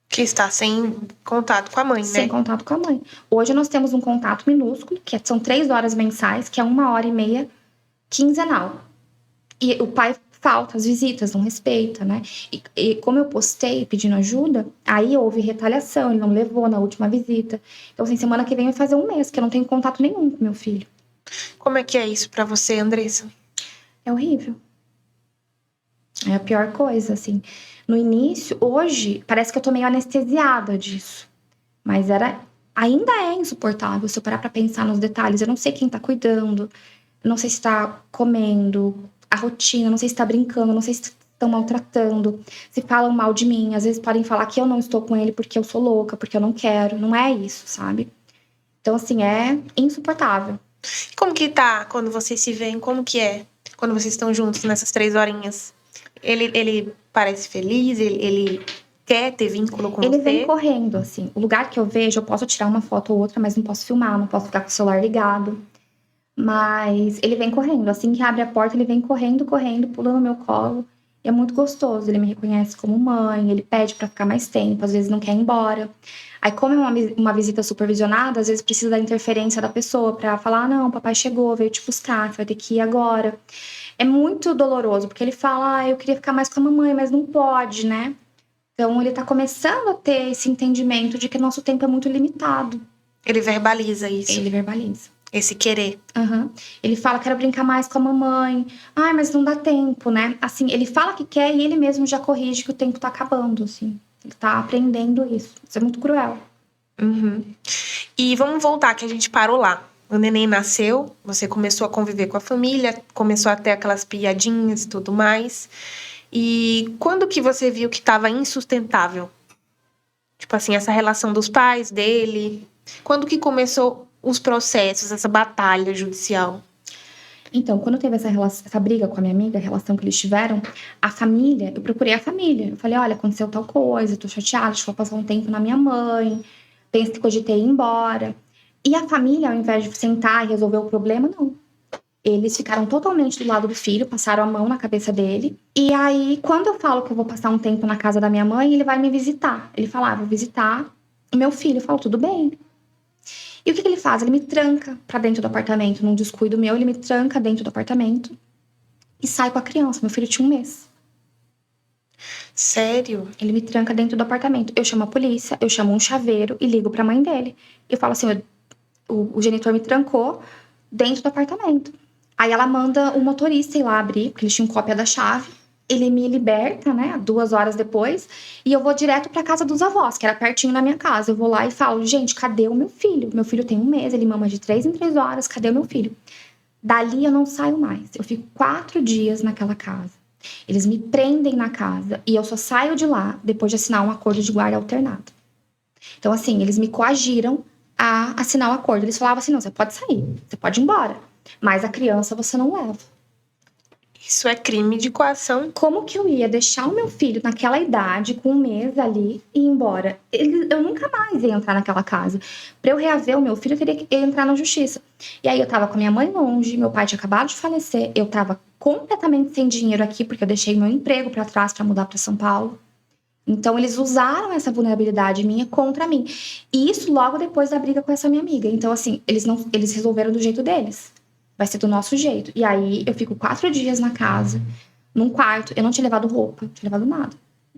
Que está sem contato com a mãe, né? Sem contato com a mãe. Hoje nós temos um contato minúsculo, que são 3 horas mensais, que é 1h30 quinzenal. E o pai falta as visitas, não respeita, né? E como eu postei pedindo ajuda, aí houve retaliação, ele não levou na última visita. Então, assim, semana que vem vai fazer 1 mês que eu não tenho contato nenhum com meu filho. Como é que é isso pra você, Andressa? É horrível. É a pior coisa, assim. No início, hoje, parece que eu tô meio anestesiada disso. Mas ainda é insuportável se eu parar pra pensar nos detalhes. Eu não sei quem tá cuidando, eu não sei se tá comendo, a rotina, não sei se tá brincando, não sei se estão maltratando, se falam mal de mim. Às vezes podem falar que eu não estou com ele porque eu sou louca, porque eu não quero. Não é isso, sabe? Então, assim, é insuportável. E como que tá quando vocês se veem? Como que é quando vocês estão juntos nessas 3 horinhas? Ele parece feliz? Ele quer ter vínculo com você? Ele vem correndo, assim. O lugar que eu vejo, eu posso tirar uma foto ou outra, mas não posso filmar, não posso ficar com o celular ligado. Mas ele vem correndo. Assim que abre a porta, ele vem correndo, pulando no meu colo. E é muito gostoso. Ele me reconhece como mãe, ele pede pra ficar mais tempo, às vezes não quer ir embora. Aí, como é uma visita supervisionada, às vezes precisa da interferência da pessoa pra falar: não, papai chegou, veio te buscar, você vai ter que ir agora. É muito doloroso, porque ele fala: eu queria ficar mais com a mamãe, mas não pode, né? Então, ele tá começando a ter esse entendimento de que nosso tempo é muito limitado. Ele verbaliza isso? Ele verbaliza. Esse querer. Aham. Ele fala, quero brincar mais com a mamãe. Ai, mas não dá tempo, né? Assim, ele fala que quer e ele mesmo já corrige que o tempo tá acabando, assim. Ele tá aprendendo isso. Isso é muito cruel. Uhum. E vamos voltar, que a gente parou lá. O neném nasceu, você começou a conviver com a família, começou a ter aquelas piadinhas e tudo mais. E quando que você viu que estava insustentável? Tipo assim, essa relação dos pais dele. Quando que começou os processos, essa batalha judicial? Então, quando teve essa briga com a minha amiga, a relação que eles tiveram, a família, eu procurei a família. Eu falei, olha, aconteceu tal coisa, tô chateada, acho que vou passar um tempo na minha mãe, penso que cogitei ir embora. E a família, ao invés de sentar e resolver o problema, não. Eles ficaram totalmente do lado do filho, passaram a mão na cabeça dele. E aí, quando eu falo que eu vou passar um tempo na casa da minha mãe, ele vai me visitar. Ele fala, vou visitar o meu filho. Eu falo, tudo bem. E o que ele faz? Ele me tranca pra dentro do apartamento, num descuido meu, ele me tranca dentro do apartamento e sai com a criança. Meu filho tinha 1 mês. Sério? Ele me tranca dentro do apartamento. Eu chamo a polícia, eu chamo um chaveiro e ligo pra mãe dele. Eu falo assim, o genitor me trancou dentro do apartamento. Aí ela manda o motorista ir lá abrir, porque eles tinham cópia da chave. Ele me liberta, né, 2 horas depois. E eu vou direto pra casa dos avós, que era pertinho da minha casa. Eu vou lá e falo, gente, cadê o meu filho? Meu filho tem 1 mês, ele mama de 3 em 3 horas. Cadê o meu filho? Dali eu não saio mais. Eu fico 4 dias naquela casa. Eles me prendem na casa. E eu só saio de lá depois de assinar um acordo de guarda alternado. Então, assim, eles me coagiram a assinar o acordo. Eles falavam assim, não, você pode sair, você pode ir embora. Mas a criança você não leva. Isso é crime de coação. Como que eu ia deixar o meu filho naquela idade, com 1 mês ali, e ir embora? Eu nunca mais ia entrar naquela casa. Pra eu reaver o meu filho, eu teria que entrar na justiça. E aí eu tava com a minha mãe longe, meu pai tinha acabado de falecer, eu tava completamente sem dinheiro aqui, porque eu deixei meu emprego pra trás pra mudar pra São Paulo. Então, eles usaram essa vulnerabilidade minha contra mim. E isso logo depois da briga com essa minha amiga. Então, assim, eles resolveram do jeito deles. Vai ser do nosso jeito. E aí, eu fico 4 dias na casa, num quarto. Eu não tinha levado roupa, não tinha levado nada.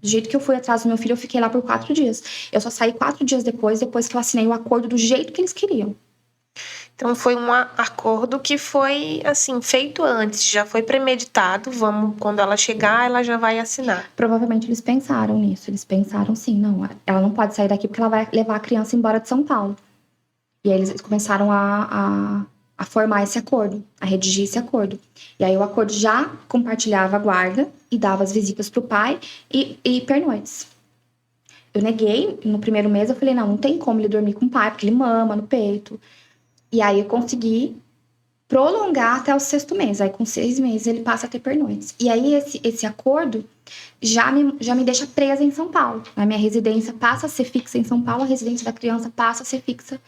Do jeito que eu fui atrás do meu filho, eu fiquei lá por 4 dias. Eu só saí 4 dias depois que eu assinei o acordo do jeito que eles queriam. Então foi um acordo que foi, assim, feito antes, já foi premeditado. Quando ela chegar, ela já vai assinar. Provavelmente eles pensaram nisso. Eles pensaram, sim, não, ela não pode sair daqui porque ela vai levar a criança embora de São Paulo. E aí eles começaram a formar esse acordo, a redigir esse acordo. E aí o acordo já compartilhava a guarda e dava as visitas pro pai e pernoites. Eu neguei, no primeiro mês eu falei, não tem como ele dormir com o pai, porque ele mama no peito. E aí eu consegui prolongar até o 6º mês. Aí com 6 meses ele passa a ter pernoites. E aí esse acordo já me deixa presa em São Paulo. A minha residência passa a ser fixa em São Paulo, a residência da criança passa a ser fixa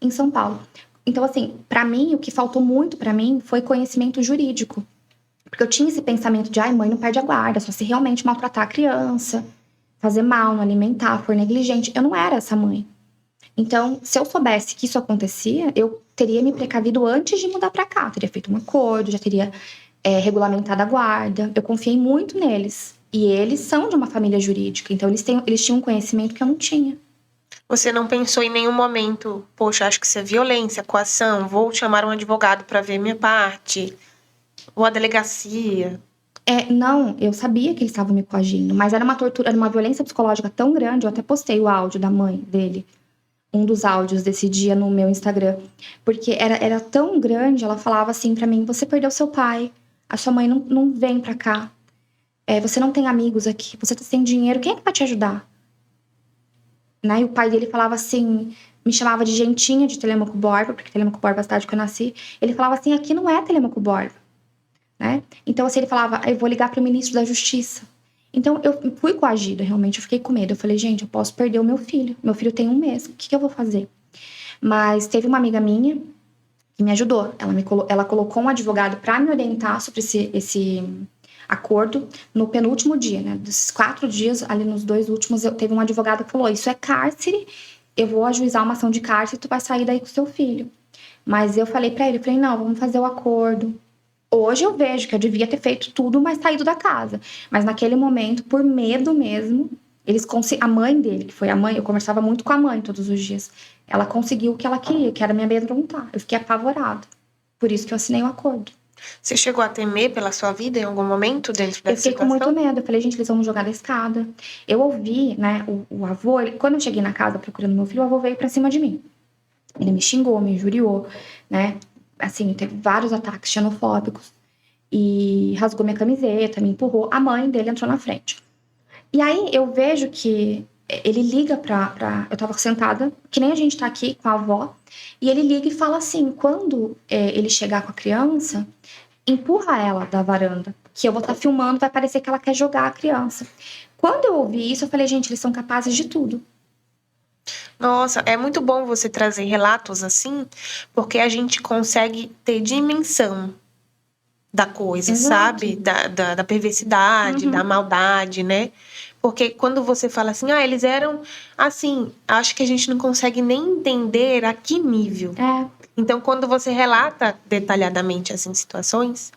em São Paulo. Então, assim, pra mim, o que faltou muito pra mim foi conhecimento jurídico. Porque eu tinha esse pensamento de, mãe não perde a guarda, só se realmente maltratar a criança, fazer mal, não alimentar, for negligente. Eu não era essa mãe. Então, se eu soubesse que isso acontecia, eu teria me precavido antes de mudar pra cá. Teria feito um acordo, já teria regulamentado a guarda. Eu confiei muito neles. E eles são de uma família jurídica, então eles tinham um conhecimento que eu não tinha. Você não pensou em nenhum momento, poxa, acho que isso é violência, coação, vou chamar um advogado para ver minha parte, ou a delegacia? Não, eu sabia que eles estavam me coagindo, mas era uma tortura, era uma violência psicológica tão grande, eu até postei o áudio da mãe dele, um dos áudios desse dia no meu Instagram, porque era tão grande, ela falava assim pra mim, você perdeu seu pai, a sua mãe não vem pra cá, você não tem amigos aqui, você tá sem dinheiro, quem é que vai te ajudar? Né? E o pai dele falava assim, me chamava de gentinha de Telêmaco Borba, porque Telêmaco Borba é a cidade que eu nasci. Ele falava assim, aqui não é Telêmaco Borba, né? Então, assim, ele falava, eu vou ligar pro ministro da Justiça. Então, eu fui coagida, realmente, eu fiquei com medo. Eu falei, gente, eu posso perder o meu filho. Meu filho tem 1 mês, o que eu vou fazer? Mas teve uma amiga minha que me ajudou. Ela colocou um advogado pra me orientar sobre esse acordo no penúltimo dia, né? Dos 4 dias, ali nos 2 últimos, teve um advogado que falou, isso é cárcere, eu vou ajuizar uma ação de cárcere, tu vai sair daí com o seu filho. Mas eu falei pra ele, não, vamos fazer o acordo. Hoje eu vejo que eu devia ter feito tudo, mas saído da casa. Mas naquele momento, por medo mesmo, A mãe dele, que foi a mãe, eu conversava muito com a mãe todos os dias. Ela conseguiu o que ela queria, que era me amedrontar. Eu fiquei apavorada. Por isso que eu assinei o acordo. Você chegou a temer pela sua vida em algum momento dentro Eu dessa fiquei com situação? muito medo. Eu falei, gente, eles vão me jogar da escada. Eu ouvi, né, o avô... Quando eu cheguei na casa procurando meu filho, o avô veio pra cima de mim. Ele me xingou, me injuriou, né? Assim, teve vários ataques xenofóbicos. E rasgou minha camiseta, me empurrou. A mãe dele entrou na frente. E aí eu vejo que ele liga pra... Eu tava sentada, que nem a gente tá aqui com a avó. E ele liga e fala assim, quando ele chegar com a criança, empurra ela da varanda. Que eu vou estar filmando, vai parecer que ela quer jogar a criança. Quando eu ouvi isso, eu falei, gente, eles são capazes de tudo. Nossa, é muito bom você trazer relatos assim, porque a gente consegue ter dimensão da coisa, Exato. sabe? Da perversidade, da maldade, né? Porque quando você fala assim, eles eram assim, acho que a gente não consegue nem entender a que nível. Então, quando você relata detalhadamente assim situações,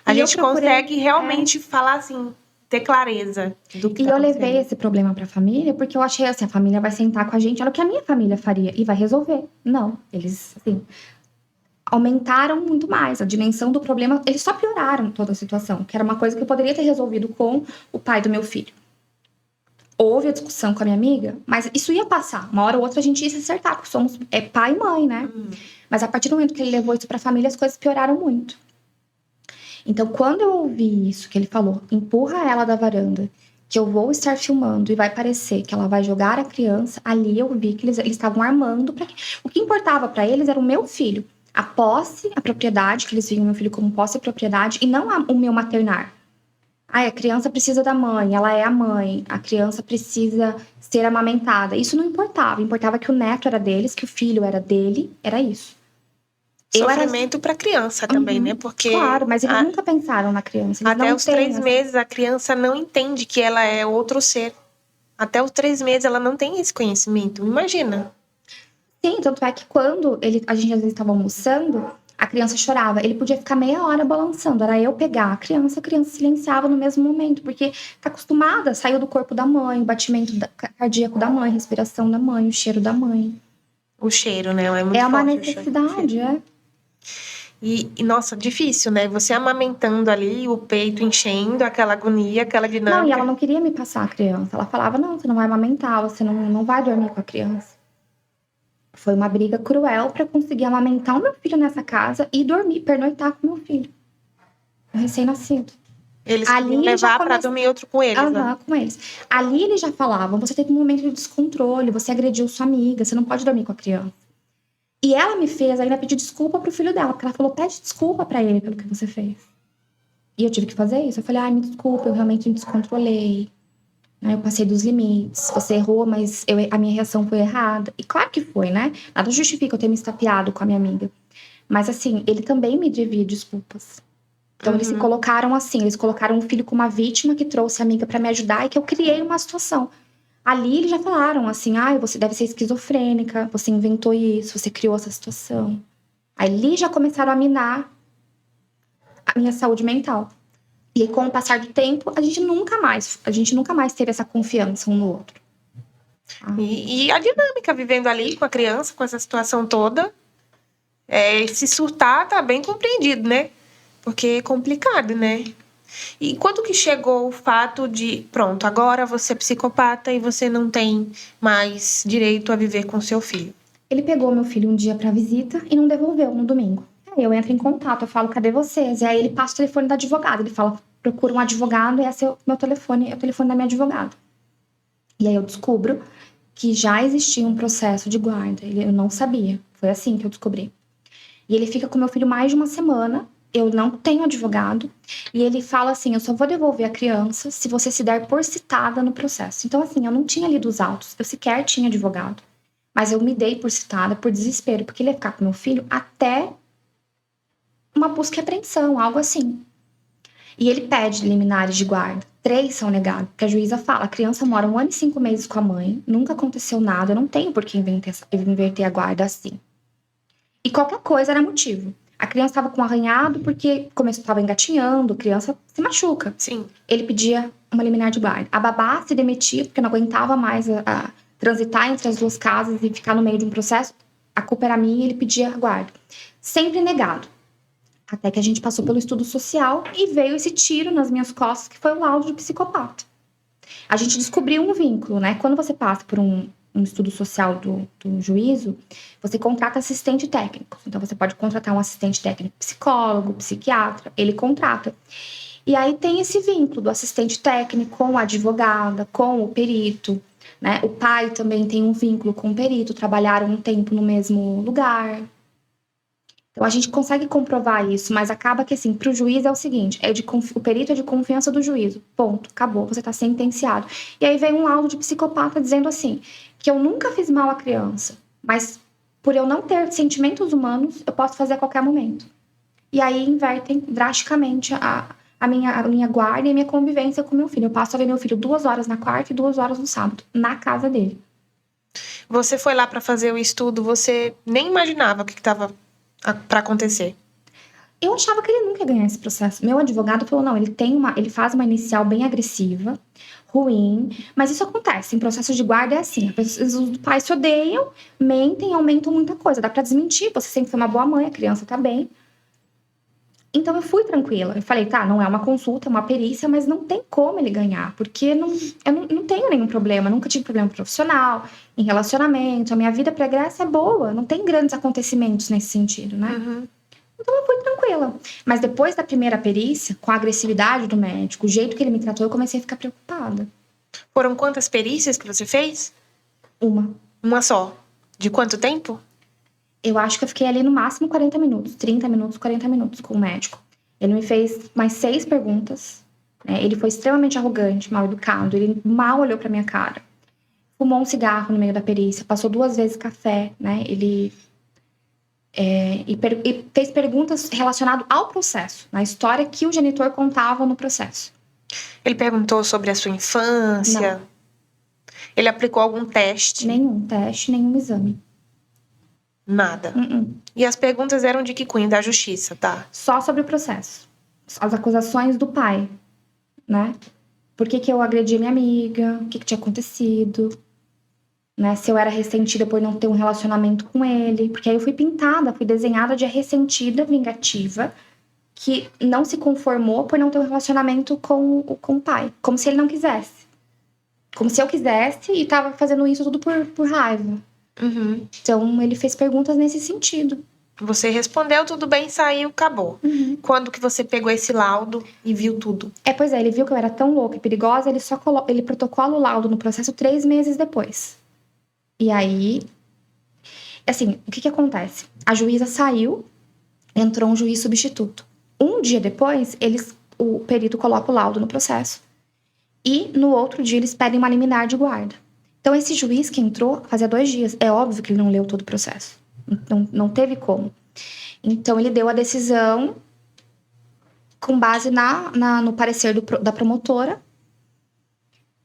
a gente consegue realmente falar assim, ter clareza do que E tá eu acontecendo. levei esse problema pra família, porque eu achei assim, a família vai sentar com a gente, olha o que a minha família faria, e vai resolver. Não, eles, assim, aumentaram muito mais a dimensão do problema, eles só pioraram toda a situação, que era uma coisa que eu poderia ter resolvido com o pai do meu filho. Houve a discussão com a minha amiga, mas isso ia passar. Uma hora ou outra a gente ia se acertar, porque somos pai e mãe, né? Mas a partir do momento que ele levou isso pra família, as coisas pioraram muito. Então, quando eu ouvi isso, que ele falou, empurra ela da varanda, que eu vou estar filmando e vai parecer que ela vai jogar a criança, ali eu vi que eles estavam armando para o que importava para eles era o meu filho. A posse, a propriedade, que eles viam meu filho como posse e propriedade, e não o meu maternar. A criança precisa da mãe, ela é a mãe, a criança precisa ser amamentada. Isso não importava, importava que o neto era deles, que o filho era dele, era isso. Sofrimento para criança também, né? Porque claro, mas eles nunca pensaram na criança. Eles até não os têm 3 meses a criança não entende que ela é outro ser. Até os 3 meses ela não tem esse conhecimento. Imagina. Sim, tanto é que quando a gente às vezes estava almoçando, a criança chorava. Ele podia ficar meia hora balançando. Era eu pegar a criança silenciava no mesmo momento. Porque tá acostumada, saiu do corpo da mãe, o batimento cardíaco da mãe, respiração da mãe, o cheiro da mãe. O cheiro, né? É muito forte. É uma forte, necessidade, E, nossa, difícil, né? Você amamentando ali, o peito enchendo, aquela agonia, aquela dinâmica. Não, e ela não queria me passar a criança. Ela falava, não, você não vai amamentar, você não vai dormir com a criança. Foi uma briga cruel para conseguir amamentar o meu filho nessa casa e dormir, pernoitar com o meu filho. O recém-nascido. Eles queriam levar para dormir outro com eles, né? Com eles. Ali eles já falavam, você teve um momento de descontrole, você agrediu sua amiga, você não pode dormir com a criança. E ela me fez ainda pedir desculpa pro filho dela, porque ela falou, pede desculpa pra ele pelo que você fez. E eu tive que fazer isso. Eu falei, me desculpa, eu realmente me descontrolei. Eu passei dos limites. Você errou, mas a minha reação foi errada. E claro que foi, né? Nada justifica eu ter me estapeado com a minha amiga. Mas assim, ele também me devia desculpas. Então eles se colocaram assim, eles colocaram o filho como uma vítima que trouxe a amiga pra me ajudar e que eu criei uma situação. Ali eles já falaram assim, você deve ser esquizofrênica, você inventou isso, você criou essa situação. Ali já começaram a minar a minha saúde mental. E aí, com o passar do tempo, a gente nunca mais teve essa confiança um no outro. E a dinâmica vivendo ali com a criança, com essa situação toda, se surtar tá bem compreendido, né? Porque é complicado, né? E quando que chegou o fato de, pronto, agora você é psicopata e você não tem mais direito a viver com seu filho? Ele pegou meu filho um dia pra visita e não devolveu no domingo. Aí eu entro em contato, eu falo, cadê vocês? E aí ele passa o telefone da advogada. Ele fala, procura um advogado e esse é o meu telefone, é o telefone da minha advogada. E aí eu descubro que já existia um processo de guarda. Eu não sabia. Foi assim que eu descobri. E ele fica com meu filho mais de uma semana. Eu não tenho advogado. E ele fala assim, eu só vou devolver a criança se você se der por citada no processo. Então, assim, eu não tinha lido os autos. Eu sequer tinha advogado. Mas eu me dei por citada, por desespero. Porque ele ia ficar com meu filho até uma busca e apreensão, algo assim. E ele pede liminares de guarda. 3 são negados. Porque a juíza fala, a criança mora 1 ano e 5 meses com a mãe. Nunca aconteceu nada. Eu não tenho por que inverter a guarda assim. E qualquer coisa era motivo. A criança estava com um arranhado porque estava engatinhando, a criança se machuca. Sim. Ele pedia uma liminar de guarda. A babá se demitia porque não aguentava mais a transitar entre as duas casas e ficar no meio de um processo. A culpa era minha e ele pedia guarda. Sempre negado. Até que a gente passou pelo estudo social e veio esse tiro nas minhas costas, que foi o laudo de psicopata. A gente descobriu um vínculo, né? Quando você passa por um estudo social do juízo, você contrata assistente técnico. Então, você pode contratar um assistente técnico psicólogo, psiquiatra, ele contrata. E aí tem esse vínculo do assistente técnico com a advogada, com o perito, né? O pai também tem um vínculo com o perito, trabalharam um tempo no mesmo lugar. Então, a gente consegue comprovar isso, mas acaba que, assim, para o juiz é o seguinte, o perito é de confiança do juízo, ponto, acabou, você está sentenciado. E aí vem um laudo de psicopata dizendo assim, que eu nunca fiz mal à criança, mas por eu não ter sentimentos humanos, eu posso fazer a qualquer momento. E aí invertem drasticamente a minha guarda e a minha convivência com meu filho. Eu passo a ver meu filho 2 horas na quarta e 2 horas no sábado, na casa dele. Você foi lá para fazer o estudo, você nem imaginava o que estava para acontecer? Eu achava que ele nunca ia ganhar esse processo. Meu advogado falou, não, ele faz uma inicial bem agressiva, ruim, mas isso acontece, em processos de guarda é assim, os pais se odeiam, mentem, aumentam muita coisa, dá pra desmentir, você sempre foi uma boa mãe, a criança tá bem. Então eu fui tranquila, eu falei, tá, não é uma consulta, é uma perícia, mas não tem como ele ganhar, porque eu não tenho nenhum problema, nunca tive problema profissional, em relacionamento, a minha vida pregressa é boa, não tem grandes acontecimentos nesse sentido, né? Uhum. Então eu fui tranquila. Mas depois da primeira perícia, com a agressividade do médico, o jeito que ele me tratou, eu comecei a ficar preocupada. Foram quantas perícias que você fez? Uma só? De quanto tempo? Eu acho que eu fiquei ali no máximo 40 minutos. 30 minutos, 40 minutos com o médico. Ele me fez mais 6 perguntas. Né? Ele foi extremamente arrogante, mal educado. Ele mal olhou pra minha cara. Fumou um cigarro no meio da perícia. Passou 2 vezes café, né? Ele... e fez perguntas relacionadas ao processo, na história que o genitor contava no processo. Ele perguntou sobre a sua infância? Não. Ele aplicou algum teste? Nenhum teste, nenhum exame. Nada. E as perguntas eram de que cunho? Da justiça, tá? Só sobre o processo. As acusações do pai, né? Por que eu agredi minha amiga? O que tinha acontecido? Né, se eu era ressentida por não ter um relacionamento com ele. Porque aí eu fui pintada, fui desenhada de ressentida, vingativa, que não se conformou por não ter um relacionamento com o pai. Como se ele não quisesse. Como se eu quisesse e tava fazendo isso tudo por raiva. Uhum. Então, ele fez perguntas nesse sentido. Você respondeu, tudo bem, saiu, acabou. Uhum. Quando que você pegou esse laudo e viu tudo? Pois é, ele viu que eu era tão louca e perigosa, ele protocola o laudo no processo 3 meses depois. E aí, assim, o que acontece? A juíza saiu, entrou um juiz substituto. Um dia depois, o perito coloca o laudo no processo. E no outro dia, eles pedem uma liminar de guarda. Então, esse juiz que entrou fazia 2 dias. É óbvio que ele não leu todo o processo. Não teve como. Então, ele deu a decisão com base no parecer da promotora,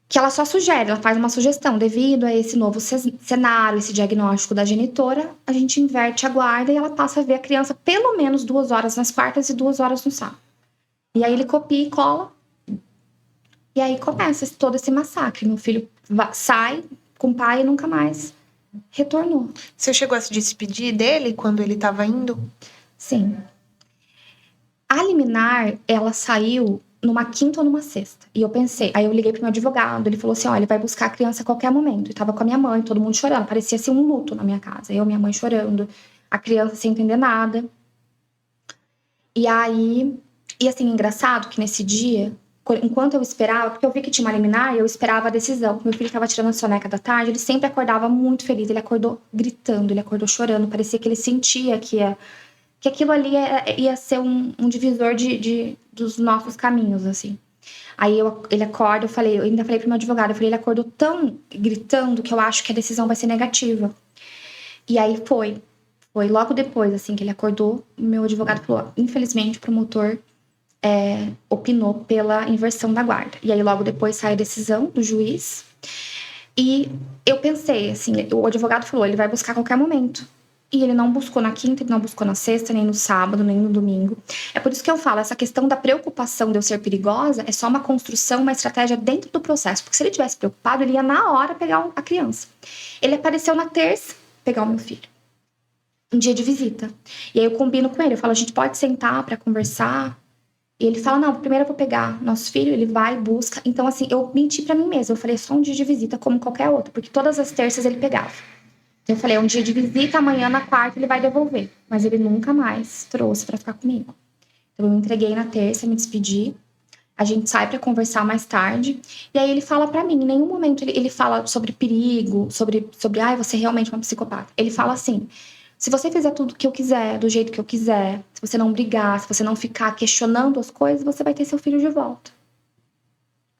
que ela só sugere, ela faz uma sugestão. Devido a esse novo cenário, esse diagnóstico da genitora, a gente inverte a guarda e ela passa a ver a criança pelo menos 2 horas nas quartas e 2 horas no sábado. E aí ele copia e cola. E aí começa todo esse massacre. Meu filho sai com o pai e nunca mais retornou. Você chegou a se despedir dele quando ele estava indo? Sim. A liminar, ela saiu numa quinta ou numa sexta. E eu pensei, aí eu liguei pro meu advogado, ele falou assim, olha, ele vai buscar a criança a qualquer momento. E tava com a minha mãe, todo mundo chorando, parecia assim um luto na minha casa. Eu e minha mãe chorando, a criança sem entender nada. E aí, assim, engraçado que nesse dia, enquanto eu esperava, porque eu vi que tinha uma liminar, eu esperava a decisão. Meu filho tava tirando a soneca da tarde, ele sempre acordava muito feliz, ele acordou gritando, ele acordou chorando, parecia que ele sentia que aquilo ali ia ser um divisor dos nossos caminhos, assim. Aí ele acorda, eu ainda falei pro meu advogado, ele acordou tão gritando que eu acho que a decisão vai ser negativa. E aí foi logo depois, assim, que ele acordou, meu advogado falou, infelizmente o promotor opinou pela inversão da guarda. E aí logo depois sai a decisão do juiz. E eu pensei, assim, o advogado falou, ele vai buscar a qualquer momento. E ele não buscou na quinta, ele não buscou na sexta, nem no sábado, nem no domingo. É por isso que eu falo, essa questão da preocupação de eu ser perigosa é só uma construção, uma estratégia dentro do processo. Porque se ele tivesse preocupado, ele ia na hora pegar a criança. Ele apareceu na terça, pegar o meu filho. Um dia de visita. E aí eu combino com ele, eu falo, a gente pode sentar pra conversar? E ele fala, não, primeiro eu vou pegar nosso filho, ele vai, busca. Então, assim, eu menti pra mim mesma. Eu falei, é só um dia de visita, como qualquer outro. Porque todas as terças ele pegava. Então, eu falei, é um dia de visita, amanhã na quarta ele vai devolver. Mas ele nunca mais trouxe pra ficar comigo. Então, eu me entreguei na terça, me despedi. A gente sai pra conversar mais tarde. E aí ele fala pra mim, em nenhum momento ele fala sobre perigo, sobre você é realmente uma psicopata. Ele fala assim, se você fizer tudo o que eu quiser, do jeito que eu quiser, se você não brigar, se você não ficar questionando as coisas, você vai ter seu filho de volta.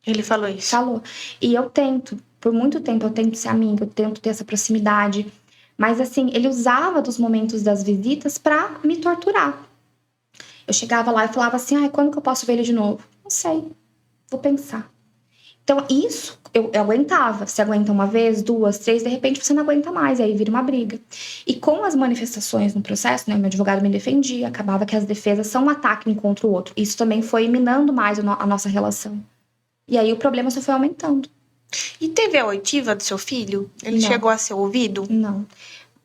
Ele falou isso. Falou. E eu tento, por muito tempo eu tento ser amiga, eu tento ter essa proximidade. Mas assim, ele usava dos momentos das visitas pra me torturar. Eu chegava lá e falava assim, ai, quando que eu posso ver ele de novo? Não sei, vou pensar. Então, isso eu aguentava. Você aguenta uma vez, duas, três, de repente você não aguenta mais, e aí vira uma briga. E com as manifestações no processo, né, meu advogado me defendia, acabava que as defesas são um ataque um contra o outro. Isso também foi minando mais a nossa relação. E aí o problema só foi aumentando. E teve a oitiva do seu filho? Ele Não. chegou a ser ouvido? Não.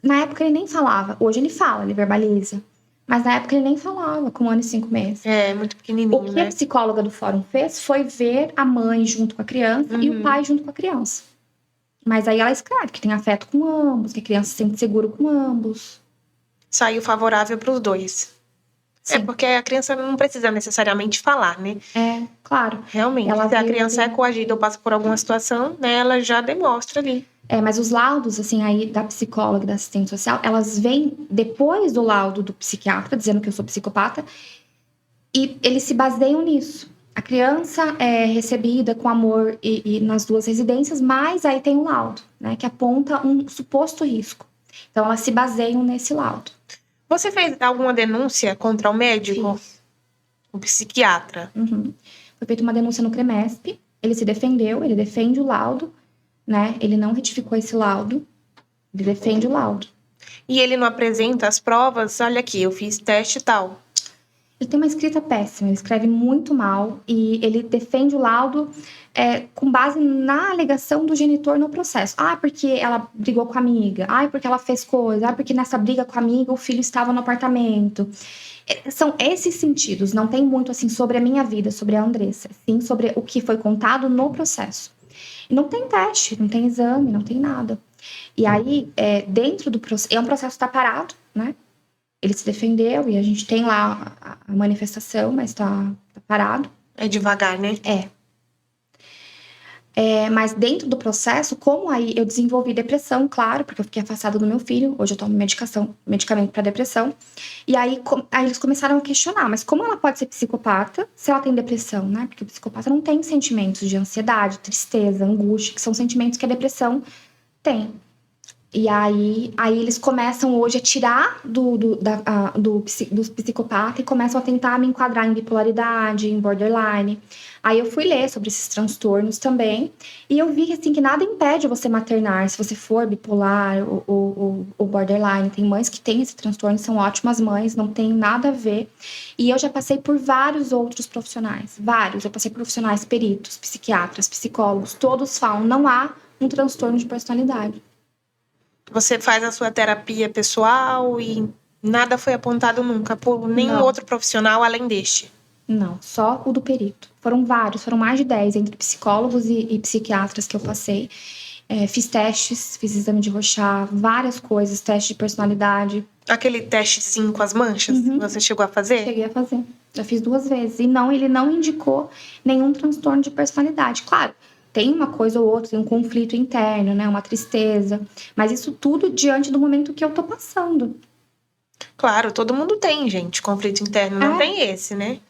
Na época ele nem falava. Hoje ele fala, ele verbaliza. Mas na época ele nem falava, com 1 ano e 5 meses. É, muito pequenininho, O que né? a psicóloga do fórum fez foi ver a mãe junto com a criança e o pai junto com a criança. Mas aí ela escreve que tem afeto com ambos, que a criança se sente seguro com ambos. Saiu favorável para os dois. Sim. É porque a criança não precisa necessariamente falar, né? É, claro. Realmente, Ela se a viu criança é ali. coagida ou passa por alguma situação, né, ela já demonstra ali. É, mas os laudos, assim, aí da psicóloga e da assistente social, elas vêm depois do laudo do psiquiatra, dizendo que eu sou psicopata, e eles se baseiam nisso. A criança é recebida com amor e nas duas residências, mas aí tem um laudo, né, que aponta um suposto risco. Então, elas se baseiam nesse laudo. Você fez alguma denúncia contra o médico? Fiz. O psiquiatra? Uhum. Foi feita uma denúncia no CREMESP, ele se defendeu, ele defende o laudo, né? Ele não retificou esse laudo, ele defende o laudo. E ele não apresenta as provas? Olha aqui, eu fiz teste e tal. Ele tem uma escrita péssima, ele escreve muito mal e ele defende o laudo com base na alegação do genitor no processo. Ah, porque ela brigou com a amiga. Ah, porque ela fez coisa. Ah, porque nessa briga com a amiga o filho estava no apartamento. São esses sentidos, não tem muito assim sobre a minha vida, sobre a Andressa, sim sobre o que foi contado no processo. E não tem teste, não tem exame, não tem nada. E aí, dentro do processo, é um processo que está parado, né? Ele se defendeu e a gente tem lá a manifestação, mas tá parado. É devagar, né? Mas dentro do processo, como aí eu desenvolvi depressão, claro, porque eu fiquei afastada do meu filho. Hoje eu tomo medicamento para depressão. E aí eles começaram a questionar, mas como ela pode ser psicopata se ela tem depressão, né? Porque o psicopata não tem sentimentos de ansiedade, tristeza, angústia, que são sentimentos que a depressão tem. E aí eles começam hoje a tirar do psicopata e começam a tentar me enquadrar em bipolaridade, em borderline. Aí eu fui ler sobre esses transtornos também. E eu vi assim, que nada impede você maternar se você for bipolar ou borderline. Tem mães que têm esse transtorno, são ótimas mães, não tem nada a ver. E eu já passei por vários outros profissionais. Vários. Eu passei por profissionais peritos, psiquiatras, psicólogos. Todos falam, não há um transtorno de personalidade. Você faz a sua terapia pessoal e nada foi apontado nunca por nenhum Não. outro profissional além deste? Não, só o do perito. Foram vários, foram mais de 10 entre psicólogos e psiquiatras que eu passei. Fiz testes, fiz exame de Rorschach, várias coisas, teste de personalidade. Aquele testezinho com as manchas, você chegou a fazer? Cheguei a fazer, já fiz 2 vezes. E não, ele não indicou nenhum transtorno de personalidade. Claro, tem uma coisa ou outra, tem um conflito interno, né, uma tristeza. Mas isso tudo diante do momento que eu tô passando. Claro, todo mundo tem, gente, conflito interno. Não tem esse, né?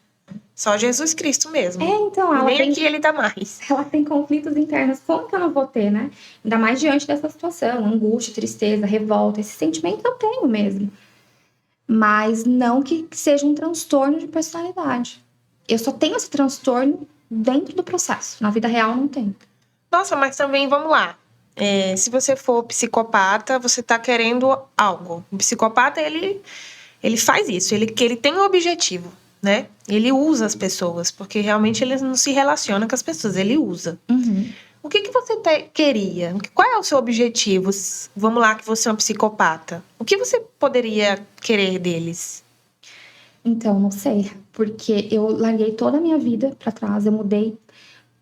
Só Jesus Cristo mesmo. Então, ela Nem tem... aqui ele dá mais. Ela tem conflitos internos. Como que eu não vou ter, né? Ainda mais diante dessa situação. Angústia, tristeza, revolta. Esse sentimento eu tenho mesmo. Mas não que seja um transtorno de personalidade. Eu só tenho esse transtorno dentro do processo. Na vida real, não tem. Nossa, mas também, vamos lá. se você for psicopata, você tá querendo algo. O psicopata, ele faz isso, ele tem um objetivo, né? Ele usa as pessoas, porque realmente ele não se relaciona com as pessoas, ele usa. Uhum. O que você queria? Qual é o seu objetivo? Vamos lá, que você é uma psicopata. O que você poderia querer deles? Então, não sei, porque eu larguei toda a minha vida pra trás, eu mudei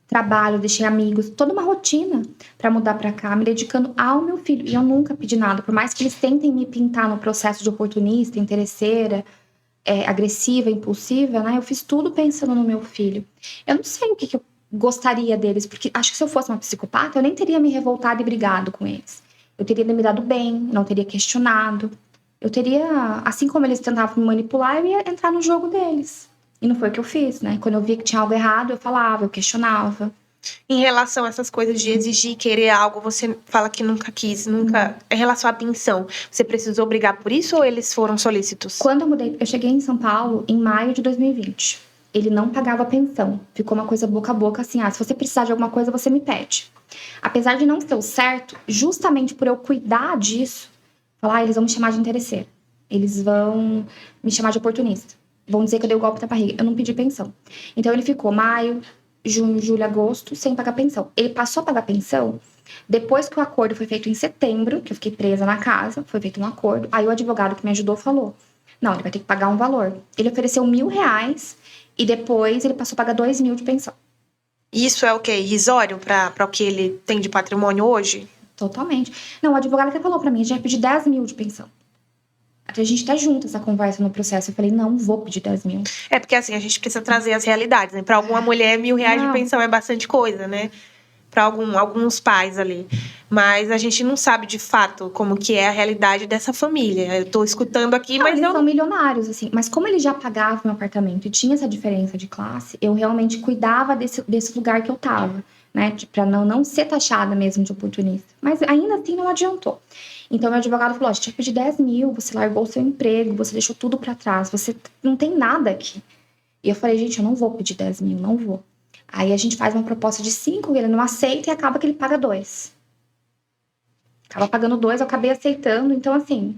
trabalho, deixei amigos, toda uma rotina pra mudar pra cá, me dedicando ao meu filho. E eu nunca pedi nada, por mais que eles tentem me pintar no processo de oportunista, interesseira, agressiva, impulsiva, né? Eu fiz tudo pensando no meu filho. Eu não sei o que eu gostaria deles, porque acho que se eu fosse uma psicopata, eu nem teria me revoltado e brigado com eles. Eu teria me dado bem, não teria questionado. Eu teria, assim como eles tentavam me manipular, eu ia entrar no jogo deles. E não foi o que eu fiz, né? Quando eu via que tinha algo errado, eu falava, eu questionava. Em relação a essas coisas de exigir, querer algo, você fala que nunca quis, nunca. Em relação à pensão, você precisou brigar por isso ou eles foram solícitos? Quando eu mudei, eu cheguei em São Paulo em maio de 2020. Ele não pagava pensão. Ficou uma coisa boca a boca assim: se você precisar de alguma coisa, você me pede. Apesar de não ser o certo, justamente por eu cuidar disso, falar, eles vão me chamar de interesseira. Eles vão me chamar de oportunista. Vão dizer que eu dei o golpe na barriga. Eu não pedi pensão. Então ele ficou maio, junho, julho, agosto, sem pagar pensão. Ele passou a pagar pensão depois que o acordo foi feito em setembro, que eu fiquei presa na casa, foi feito um acordo. Aí o advogado que me ajudou falou: não, ele vai ter que pagar um valor. Ele ofereceu R$1.000 e depois ele passou a pagar 2.000 de pensão. Isso é o quê? Irrisório para o que ele tem de patrimônio hoje? Totalmente. Não, o advogado até falou pra mim: a gente vai pedir 10.000 de pensão. Até a gente tá junto essa conversa no processo. Eu falei: não vou pedir 10.000. É porque assim, a gente precisa trazer as realidades, né? Para alguma mulher, R$1.000 de pensão é bastante coisa, né? Para alguns pais ali. Mas a gente não sabe de fato como que é a realidade dessa família. Eu tô escutando aqui, Não, mas eles eu... são milionários, assim. Mas como eles já pagavam meu apartamento e tinha essa diferença de classe, eu realmente cuidava desse lugar que eu tava, né? Pra não ser taxada mesmo de oportunista. Mas ainda assim não adiantou. Então, meu advogado falou: a gente vai pedir 10.000, você largou o seu emprego, você deixou tudo pra trás, você não tem nada aqui. E eu falei: gente, eu não vou pedir 10.000, não vou. Aí a gente faz uma proposta de 5, ele não aceita e acaba que ele paga 2. Acaba pagando 2, eu acabei aceitando. Então, assim,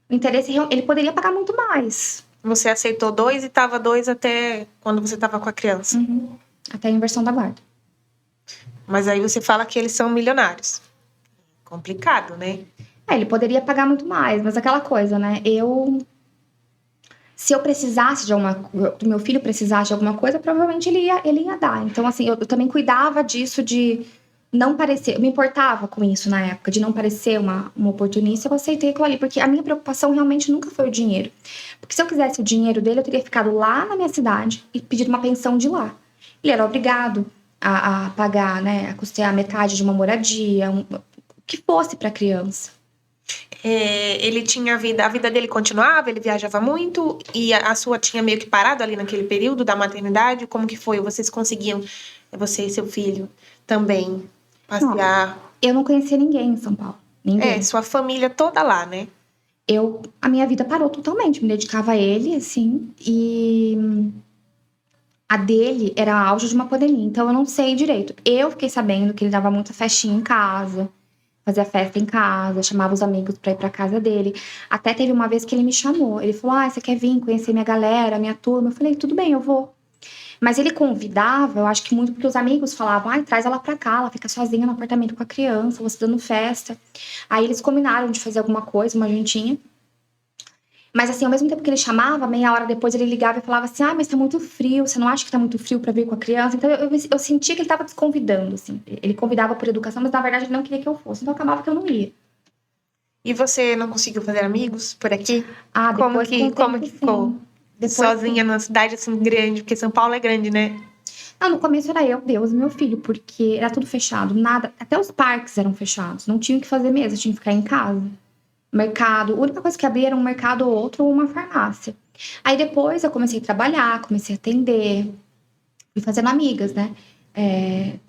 o interesse, ele poderia pagar muito mais. Você aceitou 2 e tava 2 até quando você tava com a criança. Uhum. Até a inversão da guarda. Mas aí você fala que eles são milionários. Complicado, né? Ele poderia pagar muito mais, mas aquela coisa, né? Se eu precisasse de alguma coisa, do meu filho precisasse de alguma coisa, provavelmente ele ia dar. Então, assim, eu também cuidava disso de não parecer. Eu me importava com isso na época, de não parecer uma oportunista. Eu aceitei aquilo ali, porque a minha preocupação realmente nunca foi o dinheiro. Porque se eu quisesse o dinheiro dele, eu teria ficado lá na minha cidade e pedido uma pensão de lá. Ele era obrigado a pagar, né? A custear metade de uma moradia, o que fosse para criança. Ele tinha a vida dele continuava, ele viajava muito e a sua tinha meio que parado ali naquele período da maternidade. Como que foi? Vocês conseguiam, você e seu filho, também passear? Eu não conhecia ninguém em São Paulo. Ninguém. Sua família toda lá, né? A minha vida parou totalmente. Me dedicava a ele, assim, e a dele era auge de uma pandemia. Então eu não sei direito. Eu fiquei sabendo que ele dava muita festinha em casa. Fazia festa em casa, chamava os amigos pra ir pra casa dele. Até teve uma vez que ele me chamou. Ele falou: você quer vir conhecer minha galera, minha turma? Eu falei: tudo bem, eu vou. Mas ele convidava, eu acho que muito porque os amigos falavam: traz ela pra cá, ela fica sozinha no apartamento com a criança, você dando festa. Aí eles combinaram de fazer alguma coisa, uma jantinha. Mas assim, ao mesmo tempo que ele chamava, meia hora depois ele ligava e falava assim: mas tá muito frio, você não acha que tá muito frio pra vir com a criança? Então eu sentia que ele tava desconvidando, assim. Ele convidava por educação, mas na verdade ele não queria que eu fosse, então acabava que eu não ia. E você não conseguiu fazer amigos por aqui? Depois como que ficou? Sozinha numa cidade assim grande, porque São Paulo é grande, né? Não, no começo era eu, Deus e meu filho, porque era tudo fechado, nada, até os parques eram fechados, não tinha o que fazer mesmo, tinha que ficar em casa. Mercado, a única coisa que abria era um mercado ou outro ou uma farmácia. Aí depois eu comecei a trabalhar, comecei a atender, fui fazendo amigas, né?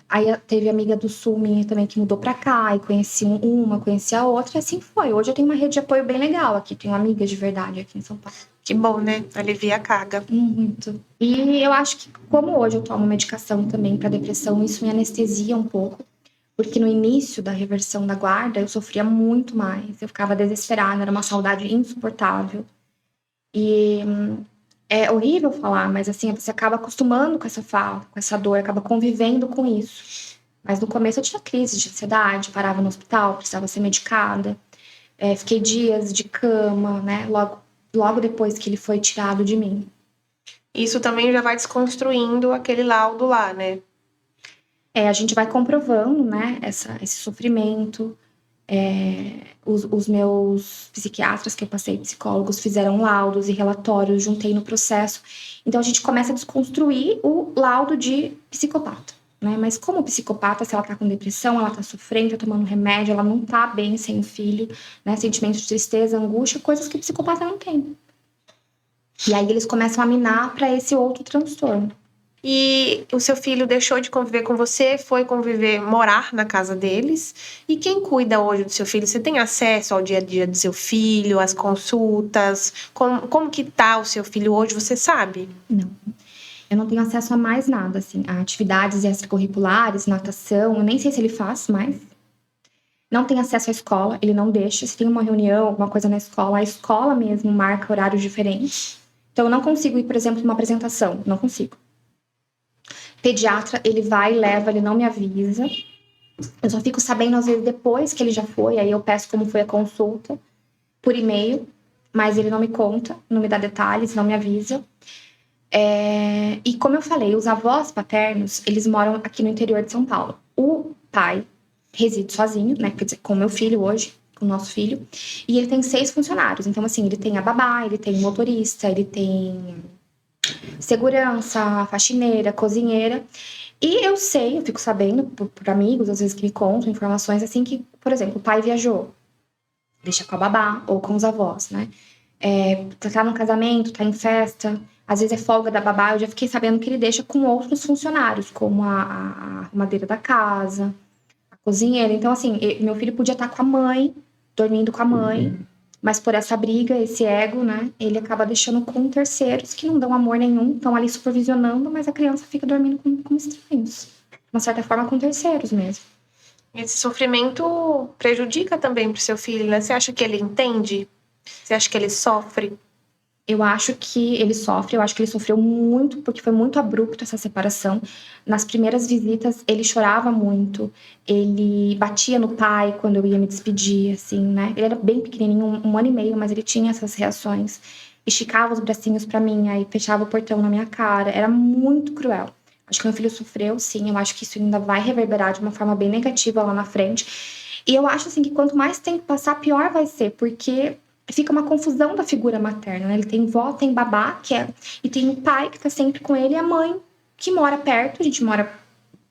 Aí teve amiga do Sul minha também que mudou pra cá, e conheci uma, conheci a outra, e assim foi. Hoje eu tenho uma rede de apoio bem legal aqui, tenho amigas de verdade aqui em São Paulo. Que bom, né? Alivia a carga. Muito. E eu acho que, como hoje eu tomo medicação também pra depressão, isso me anestesia um pouco. Porque no início da reversão da guarda, eu sofria muito mais. Eu ficava desesperada, era uma saudade insuportável. E é horrível falar, mas assim, você acaba acostumando com essa fala, com essa dor, acaba convivendo com isso. Mas no começo eu tinha crise de ansiedade, parava no hospital, precisava ser medicada. Fiquei dias de cama, né? Logo depois que ele foi tirado de mim. Isso também já vai desconstruindo aquele laudo lá, né? A gente vai comprovando, né, esse sofrimento. Os meus psiquiatras que eu passei, psicólogos, fizeram laudos e relatórios, juntei no processo. Então, a gente começa a desconstruir o laudo de psicopata, né? Mas como psicopata, se ela tá com depressão, ela tá sofrendo, tá tomando remédio, ela não tá bem sem o filho, né? Sentimentos de tristeza, angústia, coisas que o psicopata não tem. E aí, eles começam a minar para esse outro transtorno. E o seu filho deixou de conviver com você, foi morar na casa deles. E quem cuida hoje do seu filho? Você tem acesso ao dia a dia do seu filho, às consultas? Como que tá o seu filho hoje, você sabe? Não. Eu não tenho acesso a mais nada, assim, a atividades extracurriculares, natação, eu nem sei se ele faz mais. Não tem acesso à escola, ele não deixa. Se tem uma reunião, alguma coisa na escola, a escola mesmo marca horários diferentes. Então, eu não consigo ir, por exemplo, numa apresentação, não consigo. Pediatra, ele vai e leva, ele não me avisa. Eu só fico sabendo, às vezes, depois que ele já foi, aí eu peço como foi a consulta, por e-mail, mas ele não me conta, não me dá detalhes, não me avisa. E como eu falei, os avós paternos, eles moram aqui no interior de São Paulo. O pai reside sozinho, né, quer dizer, com o meu filho hoje, com o nosso filho, e ele tem 6 funcionários. Então, assim, ele tem a babá, ele tem motorista, ele tem segurança, faxineira, cozinheira. E eu sei, eu fico sabendo por amigos, às vezes que me contam informações assim que, por exemplo, o pai viajou, deixa com a babá ou com os avós, né? Tá no casamento, tá em festa, às vezes é folga da babá, eu já fiquei sabendo que ele deixa com outros funcionários, como a arrumadeira da casa, a cozinheira. Então, assim, meu filho podia estar com a mãe, dormindo com a mãe, mas por essa briga, esse ego, né, ele acaba deixando com terceiros que não dão amor nenhum, estão ali supervisionando, mas a criança fica dormindo com estranhos. De uma certa forma, com terceiros mesmo. Esse sofrimento prejudica também pro seu filho, né? Você acha que ele entende? Você acha que ele sofre? Eu acho que ele sofre, eu acho que ele sofreu muito, porque foi muito abrupto essa separação. Nas primeiras visitas, ele chorava muito, ele batia no pai quando eu ia me despedir, assim, né? Ele era bem pequenininho, um ano e meio, mas ele tinha essas reações. Esticava os bracinhos pra mim, aí fechava o portão na minha cara. Era muito cruel. Acho que meu filho sofreu, sim. Eu acho que isso ainda vai reverberar de uma forma bem negativa lá na frente. E eu acho, assim, que quanto mais tempo passar, pior vai ser, porque fica uma confusão da figura materna, né? Ele tem vó, tem babá, e tem o pai que tá sempre com ele, e a mãe que mora perto. A gente mora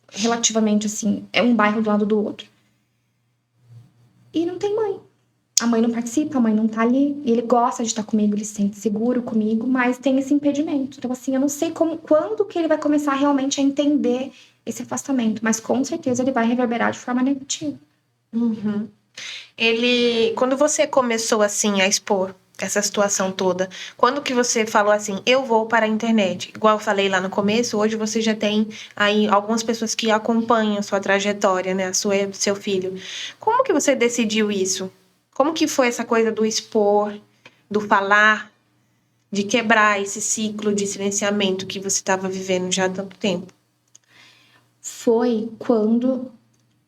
relativamente assim, é um bairro do lado do outro. E não tem mãe. A mãe não participa, a mãe não tá ali. E ele gosta de estar comigo, ele se sente seguro comigo, mas tem esse impedimento. Então, assim, eu não sei quando que ele vai começar realmente a entender esse afastamento, mas com certeza ele vai reverberar de forma negativa. Uhum. Quando você começou assim a expor essa situação toda, quando que você falou assim, eu vou para a internet? Igual eu falei lá no começo, hoje você já tem aí algumas pessoas que acompanham a sua trajetória, né, seu filho. Como que você decidiu isso? Como que foi essa coisa do expor, do falar, de quebrar esse ciclo de silenciamento que você estava vivendo já há tanto tempo? Foi quando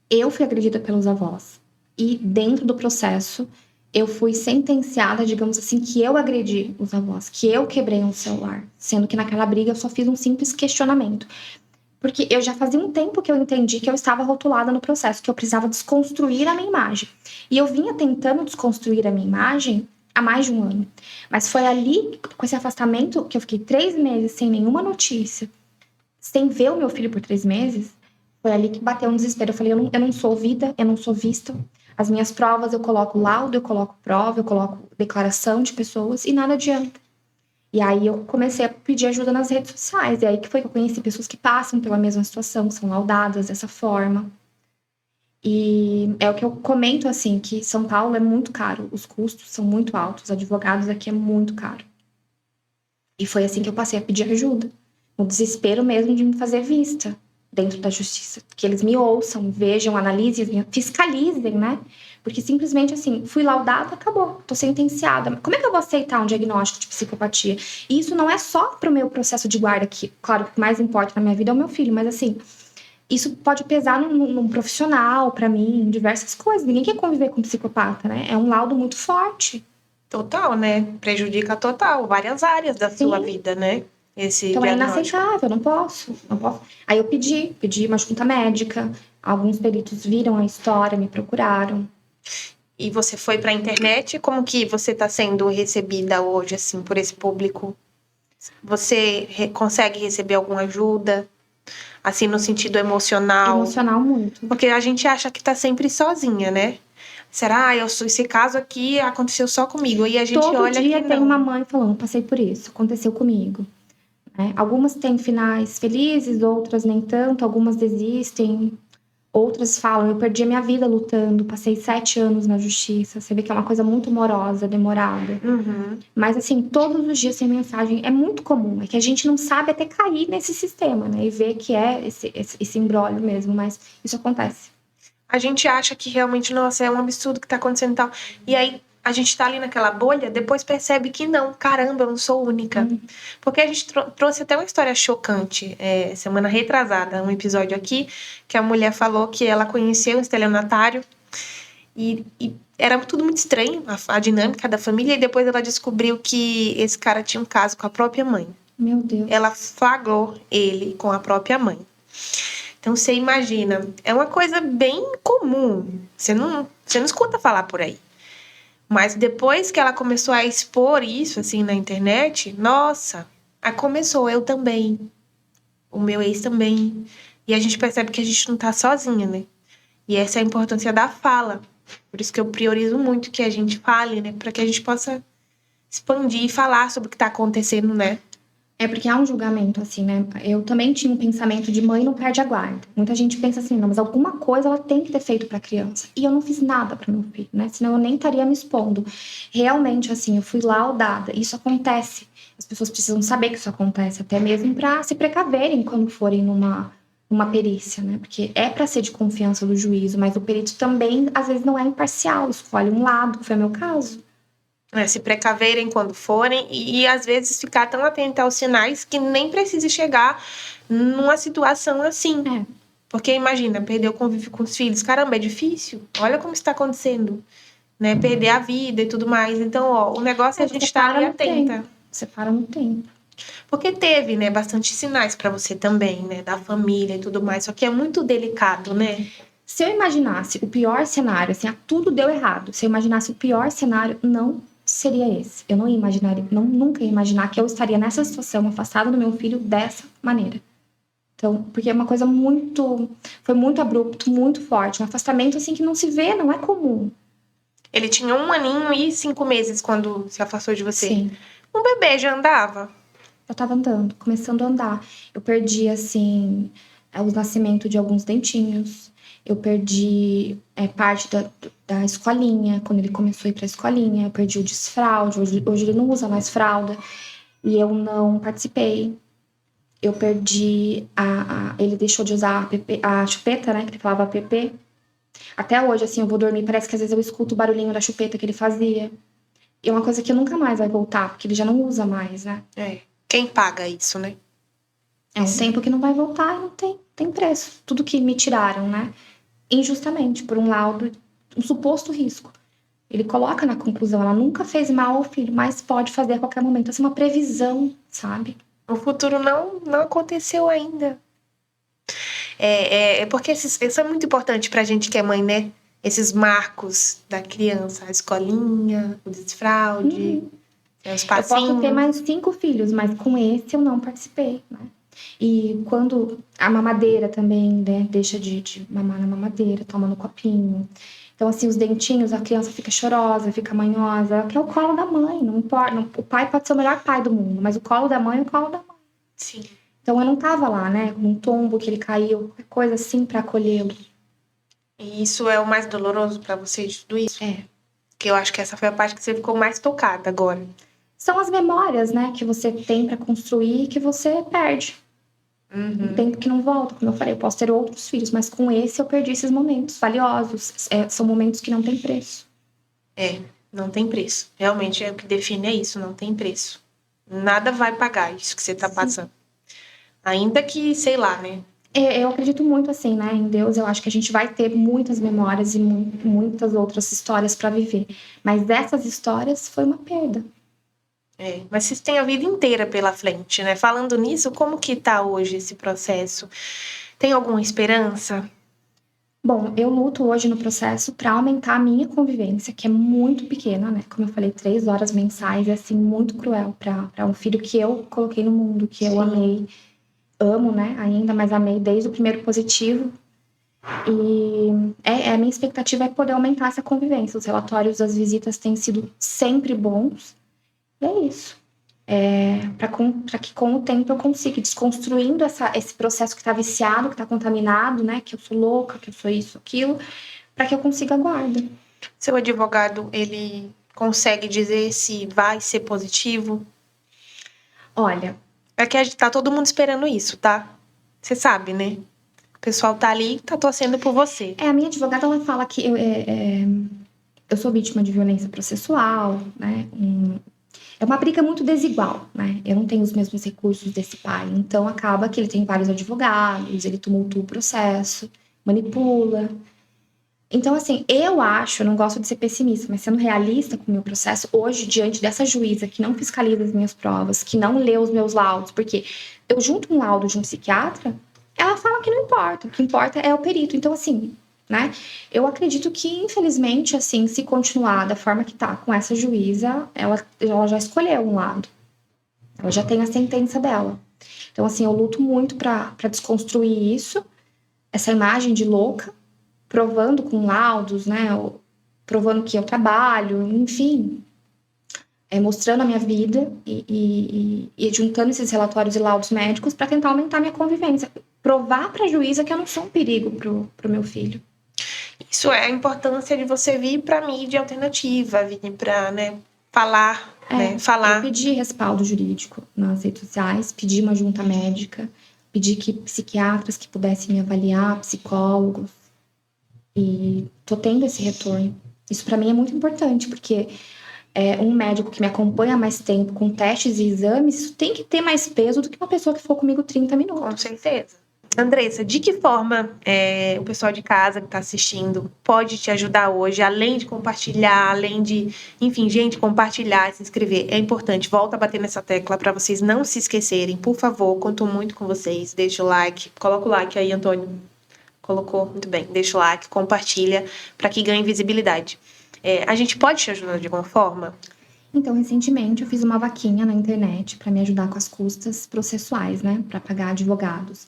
eu fui agredida pelos avós. E dentro do processo, eu fui sentenciada, digamos assim, que eu agredi os avós, que eu quebrei um celular. Sendo que naquela briga eu só fiz um simples questionamento. Porque eu já fazia um tempo que eu entendi que eu estava rotulada no processo, que eu precisava desconstruir a minha imagem. E eu vinha tentando desconstruir a minha imagem há mais de um ano. Mas foi ali, com esse afastamento, que eu fiquei 3 meses sem nenhuma notícia, sem ver o meu filho por 3 meses, foi ali que bateu um desespero. Eu falei, eu não sou ouvida, eu não sou vista. As minhas provas, eu coloco laudo, eu coloco prova, eu coloco declaração de pessoas e nada adianta. E aí eu comecei a pedir ajuda nas redes sociais. E aí que foi que eu conheci pessoas que passam pela mesma situação, que são laudadas dessa forma. E é o que eu comento, assim, que São Paulo é muito caro. Os custos são muito altos. Os advogados aqui é muito caro. E foi assim que eu passei a pedir ajuda. No desespero mesmo de me fazer vista. dentro da justiça. Que eles me ouçam, vejam, analisem, fiscalizem, né? Porque simplesmente assim, fui laudada, acabou, tô sentenciada. Como é que eu vou aceitar um diagnóstico de psicopatia? E isso não é só pro meu processo de guarda, que, claro, que o que mais importa na minha vida é o meu filho, mas assim, isso pode pesar num profissional, pra mim, em diversas coisas. Ninguém quer conviver com um psicopata, né? É um laudo muito forte. Total, né? Prejudica total várias áreas da sua vida, né? Esse Então é diagnóstico. inaceitável, não posso. Aí eu pedi uma junta médica, alguns peritos viram a história, me procuraram. E você foi pra internet? Como que você está sendo recebida hoje, assim, por esse público? Você consegue receber alguma ajuda? Assim, no sentido emocional? Emocional muito. Porque a gente acha que tá sempre sozinha, né? Será? Esse caso aqui aconteceu só comigo. E a gente Todo olha dia que tem não. uma mãe falando, passei por isso, aconteceu comigo. Né? Algumas têm finais felizes, outras nem tanto, algumas desistem. Outras falam, eu perdi a minha vida lutando, passei 7 anos na justiça. Você vê que é uma coisa muito morosa, demorada. Uhum. Mas assim, todos os dias sem mensagem é muito comum. É que a gente não sabe até cair nesse sistema, né? E ver que é esse imbróglio mesmo, mas isso acontece. A gente acha que realmente, nossa, é um absurdo que tá acontecendo e tal. E aí a gente tá ali naquela bolha, depois percebe que não, caramba, eu não sou única. Porque a gente trouxe até uma história chocante, semana retrasada, um episódio aqui, que a mulher falou que ela conheceu um estelionatário e era tudo muito estranho, a dinâmica da família, e depois ela descobriu que esse cara tinha um caso com a própria mãe. Meu Deus. Ela flagrou ele com a própria mãe. Então, você imagina, é uma coisa bem comum. Você não escuta falar por aí. Mas depois que ela começou a expor isso, assim, na internet, nossa, aí começou, eu também. O meu ex também. E a gente percebe que a gente não tá sozinha, né? E essa é a importância da fala. Por isso que eu priorizo muito que a gente fale, né? Para que a gente possa expandir e falar sobre o que tá acontecendo, né? É porque há um julgamento, assim, né? Eu também tinha um pensamento de mãe não perde a guarda. Muita gente pensa assim, não, mas alguma coisa ela tem que ter feito pra criança. E eu não fiz nada pra meu filho, né? Senão eu nem estaria me expondo. Realmente, assim, eu fui laudada. Isso acontece. As pessoas precisam saber que isso acontece, até mesmo pra se precaverem quando forem numa perícia, né? Porque é pra ser de confiança do juízo, mas o perito também, às vezes, não é imparcial, escolhe um lado, que foi o meu caso. Se precaverem quando forem e às vezes ficar tão atento aos sinais que nem precise chegar numa situação assim. Porque imagina, perder o convívio com os filhos. Caramba, é difícil. Olha como está acontecendo. Né? Perder a vida e tudo mais. Então, ó, o negócio é a gente estar ali atenta. Você para no tempo. Porque teve, né, bastante sinais para você também, né? Da família e tudo mais. Só que é muito delicado, né? Se eu imaginasse o pior cenário, assim, tudo deu errado. Se eu imaginasse o pior cenário, não seria esse. Eu não ia imaginar, nunca ia imaginar que eu estaria nessa situação, afastada do meu filho dessa maneira. Então, porque é uma coisa foi muito abrupto, muito forte. Um afastamento, assim, que não se vê, não é comum. Ele tinha 1 aninho e 5 meses quando se afastou de você. Sim. Um bebê já andava? Eu tava andando, começando a andar. Eu perdi, assim, o nascimento de alguns dentinhos. Eu perdi parte da escolinha, quando ele começou a ir pra escolinha. Eu perdi o desfraude, hoje ele não usa mais fralda. E eu não participei. Eu perdi ele deixou de usar a chupeta, né, que ele falava PP. Até hoje, assim, eu vou dormir, parece que às vezes eu escuto o barulhinho da chupeta que ele fazia. E é uma coisa que nunca mais vai voltar, porque ele já não usa mais, né? Quem paga isso, né? É um tempo que não vai voltar e não tem preço. Tudo que me tiraram, né? Injustamente, por um laudo, um suposto risco. Ele coloca na conclusão, ela nunca fez mal ao filho, mas pode fazer a qualquer momento. Essa é uma previsão, sabe? O futuro não aconteceu ainda. Porque isso é muito importante pra gente que é mãe, né? Esses marcos da criança, a escolinha, o desfraude, os passinhos. Eu posso ter mais 5 filhos, mas com esse eu não participei, né? E quando a mamadeira também, né? Deixa de mamar na mamadeira, toma no copinho. Então, assim, os dentinhos, a criança fica chorosa, fica manhosa. Ela quer o colo da mãe, não importa. O pai pode ser o melhor pai do mundo, mas o colo da mãe é o colo da mãe. Sim. Então, eu não tava lá, né? Com um tombo que ele caiu, qualquer coisa assim pra acolhê-lo. E isso é o mais doloroso pra você de tudo isso? Que eu acho que essa foi a parte que você ficou mais tocada agora. São as memórias, né? Que você tem pra construir e que você perde. Um tempo que não volta, como eu falei, eu posso ter outros filhos, mas com esse eu perdi esses momentos valiosos. São momentos que não têm preço. Não tem preço. Realmente, o que define é isso, não tem preço. Nada vai pagar isso que você tá passando. Ainda que, sei lá, né? Eu acredito muito, assim, né, em Deus. Eu acho que a gente vai ter muitas memórias e muitas outras histórias para viver. Mas dessas histórias foi uma perda. Mas vocês têm a vida inteira pela frente, né? Falando nisso, como que tá hoje esse processo? Tem alguma esperança? Bom, eu luto hoje no processo para aumentar a minha convivência, que é muito pequena, né? Como eu falei, 3 horas mensais é, assim, muito cruel para um filho que eu coloquei no mundo, que eu amei. Amo, né? Ainda, mas amei desde o primeiro positivo. E a minha expectativa é poder aumentar essa convivência. Os relatórios das visitas têm sido sempre bons. E é isso. Para que com o tempo eu consiga ir desconstruindo esse processo que está viciado, que está contaminado, né? Que eu sou louca, que eu sou isso, aquilo, para que eu consiga a guarda. Seu advogado, ele consegue dizer se vai ser positivo? Olha, É que tá todo mundo esperando isso, tá? Você sabe, né? O pessoal tá ali, tá torcendo por você. a minha advogada, ela fala que eu sou vítima de violência processual, né? É uma briga muito desigual, né? Eu não tenho os mesmos recursos desse pai. Então, acaba que ele tem vários advogados, ele tumultua o processo, manipula. Então, assim, eu não gosto de ser pessimista, mas sendo realista com o meu processo, hoje, diante dessa juíza que não fiscaliza as minhas provas, que não lê os meus laudos, porque eu junto um laudo de um psiquiatra, ela fala que não importa, o que importa é o perito. Então, assim, né? Eu acredito que, infelizmente, assim, se continuar da forma que tá com essa juíza, ela já escolheu um lado. Ela já tem a sentença dela. Então, assim, eu luto muito para desconstruir isso, essa imagem de louca, provando com laudos, né? Provando que eu trabalho, enfim. Mostrando a minha vida e juntando esses relatórios e laudos médicos para tentar aumentar a minha convivência. Provar para a juíza que eu não sou um perigo pro meu filho. Isso é a importância de você vir para mídia alternativa, vir para, né, falar, né, falar. Eu pedi respaldo jurídico nas redes sociais, pedi uma junta médica, pedi que psiquiatras que pudessem me avaliar, psicólogos, e tô tendo esse retorno. Isso para mim é muito importante, porque um médico que me acompanha há mais tempo com testes e exames, isso tem que ter mais peso do que uma pessoa que ficou comigo 30 minutos. Com certeza. Andressa, de que forma o pessoal de casa que está assistindo pode te ajudar hoje, além de compartilhar, além de, enfim, gente, compartilhar, se inscrever? É importante, volta a bater nessa tecla para vocês não se esquecerem. Por favor, conto muito com vocês. Deixa o like, coloca o like aí, Antônio. Colocou, muito bem. Deixa o like, compartilha para que ganhe visibilidade. A gente pode te ajudar de alguma forma? Então, recentemente, eu fiz uma vaquinha na internet para me ajudar com as custas processuais, né? Para pagar advogados.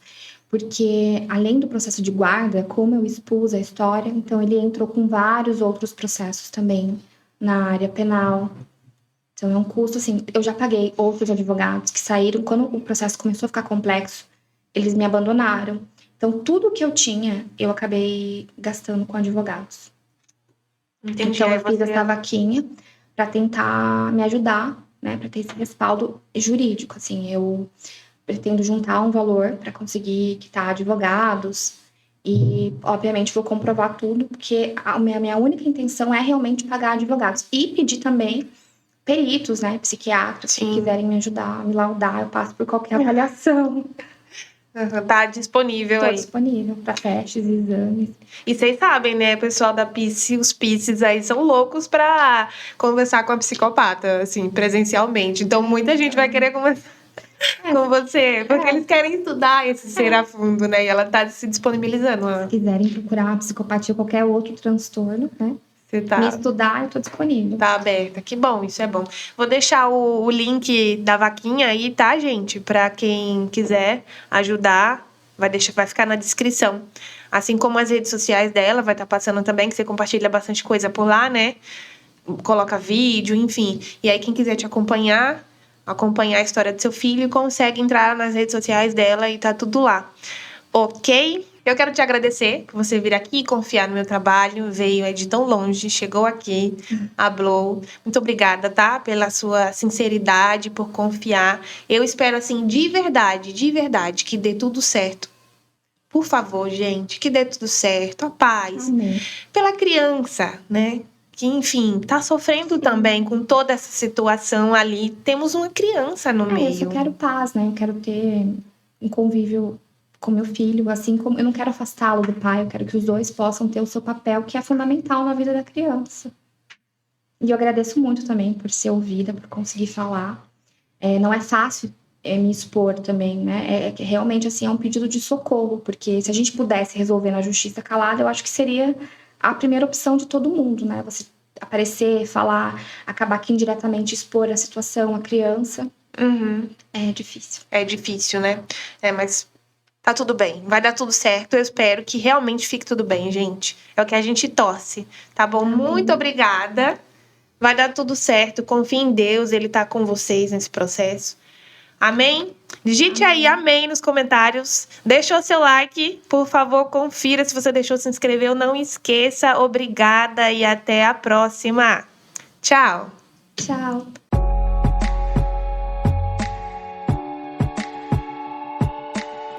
Porque, além do processo de guarda, como eu expus a história, então ele entrou com vários outros processos também na área penal. Então, é um custo, assim, eu já paguei outros advogados que saíram, quando o processo começou a ficar complexo, eles me abandonaram. Então, tudo que eu tinha, eu acabei gastando com advogados. Entendi. Então, eu fiz essa vaquinha para tentar me ajudar, né? Para ter esse respaldo jurídico, assim, eu pretendo juntar um valor para conseguir quitar advogados e, obviamente, vou comprovar tudo, porque a minha única intenção é realmente pagar advogados. E pedir também peritos, né, psiquiatras, Sim. que quiserem me ajudar, me laudar, eu passo por qualquer avaliação. Tá disponível Tô aí. disponível para testes e exames. E vocês sabem, né, pessoal da PIS, os PISs aí são loucos pra conversar com a psicopata, assim, presencialmente. Então, muita gente vai querer conversar com você, porque eles querem estudar esse ser a fundo, né? E ela tá se disponibilizando. Se quiserem procurar psicopatia ou qualquer outro transtorno, né? Você tá... Me estudar, eu tô disponível. Tá aberta. Que bom, isso é bom. Vou deixar o link da vaquinha aí, tá, gente? Pra quem quiser ajudar, vai ficar na descrição. Assim como as redes sociais dela, vai estar passando também, que você compartilha bastante coisa por lá, né? Coloca vídeo, enfim. E aí, quem quiser te acompanhar a história do seu filho, consegue entrar nas redes sociais dela e tá tudo lá. Ok? Eu quero te agradecer por você vir aqui, confiar no meu trabalho, veio de tão longe, chegou aqui, falou. Muito obrigada, tá? Pela sua sinceridade, por confiar. Eu espero, assim, de verdade, que dê tudo certo. Por favor, gente, que dê tudo certo. A paz. Amém. Pela criança, né? Que, enfim, tá sofrendo também com toda essa situação ali. Temos uma criança no meio. Eu só quero paz, né? Eu quero ter um convívio com meu filho, assim como eu não quero afastá-lo do pai, eu quero que os dois possam ter o seu papel, que é fundamental na vida da criança. E eu agradeço muito também por ser ouvida, por conseguir falar. Não é fácil me expor também, né? Realmente, assim, é um pedido de socorro, porque se a gente pudesse resolver na justiça calada, eu acho que seria a primeira opção de todo mundo, né? Você aparecer, falar, acabar aqui indiretamente expor a situação, a criança. É difícil. É difícil, né? Mas tá tudo bem. Vai dar tudo certo. Eu espero que realmente fique tudo bem, gente. É o que a gente torce, tá bom? Amém. Muito obrigada. Vai dar tudo certo. Confie em Deus. Ele tá com vocês nesse processo. Amém? Digite aí amém nos comentários. Deixou seu like? Por favor, confira se você deixou se inscrever. Não esqueça. Obrigada e até a próxima. Tchau. Tchau.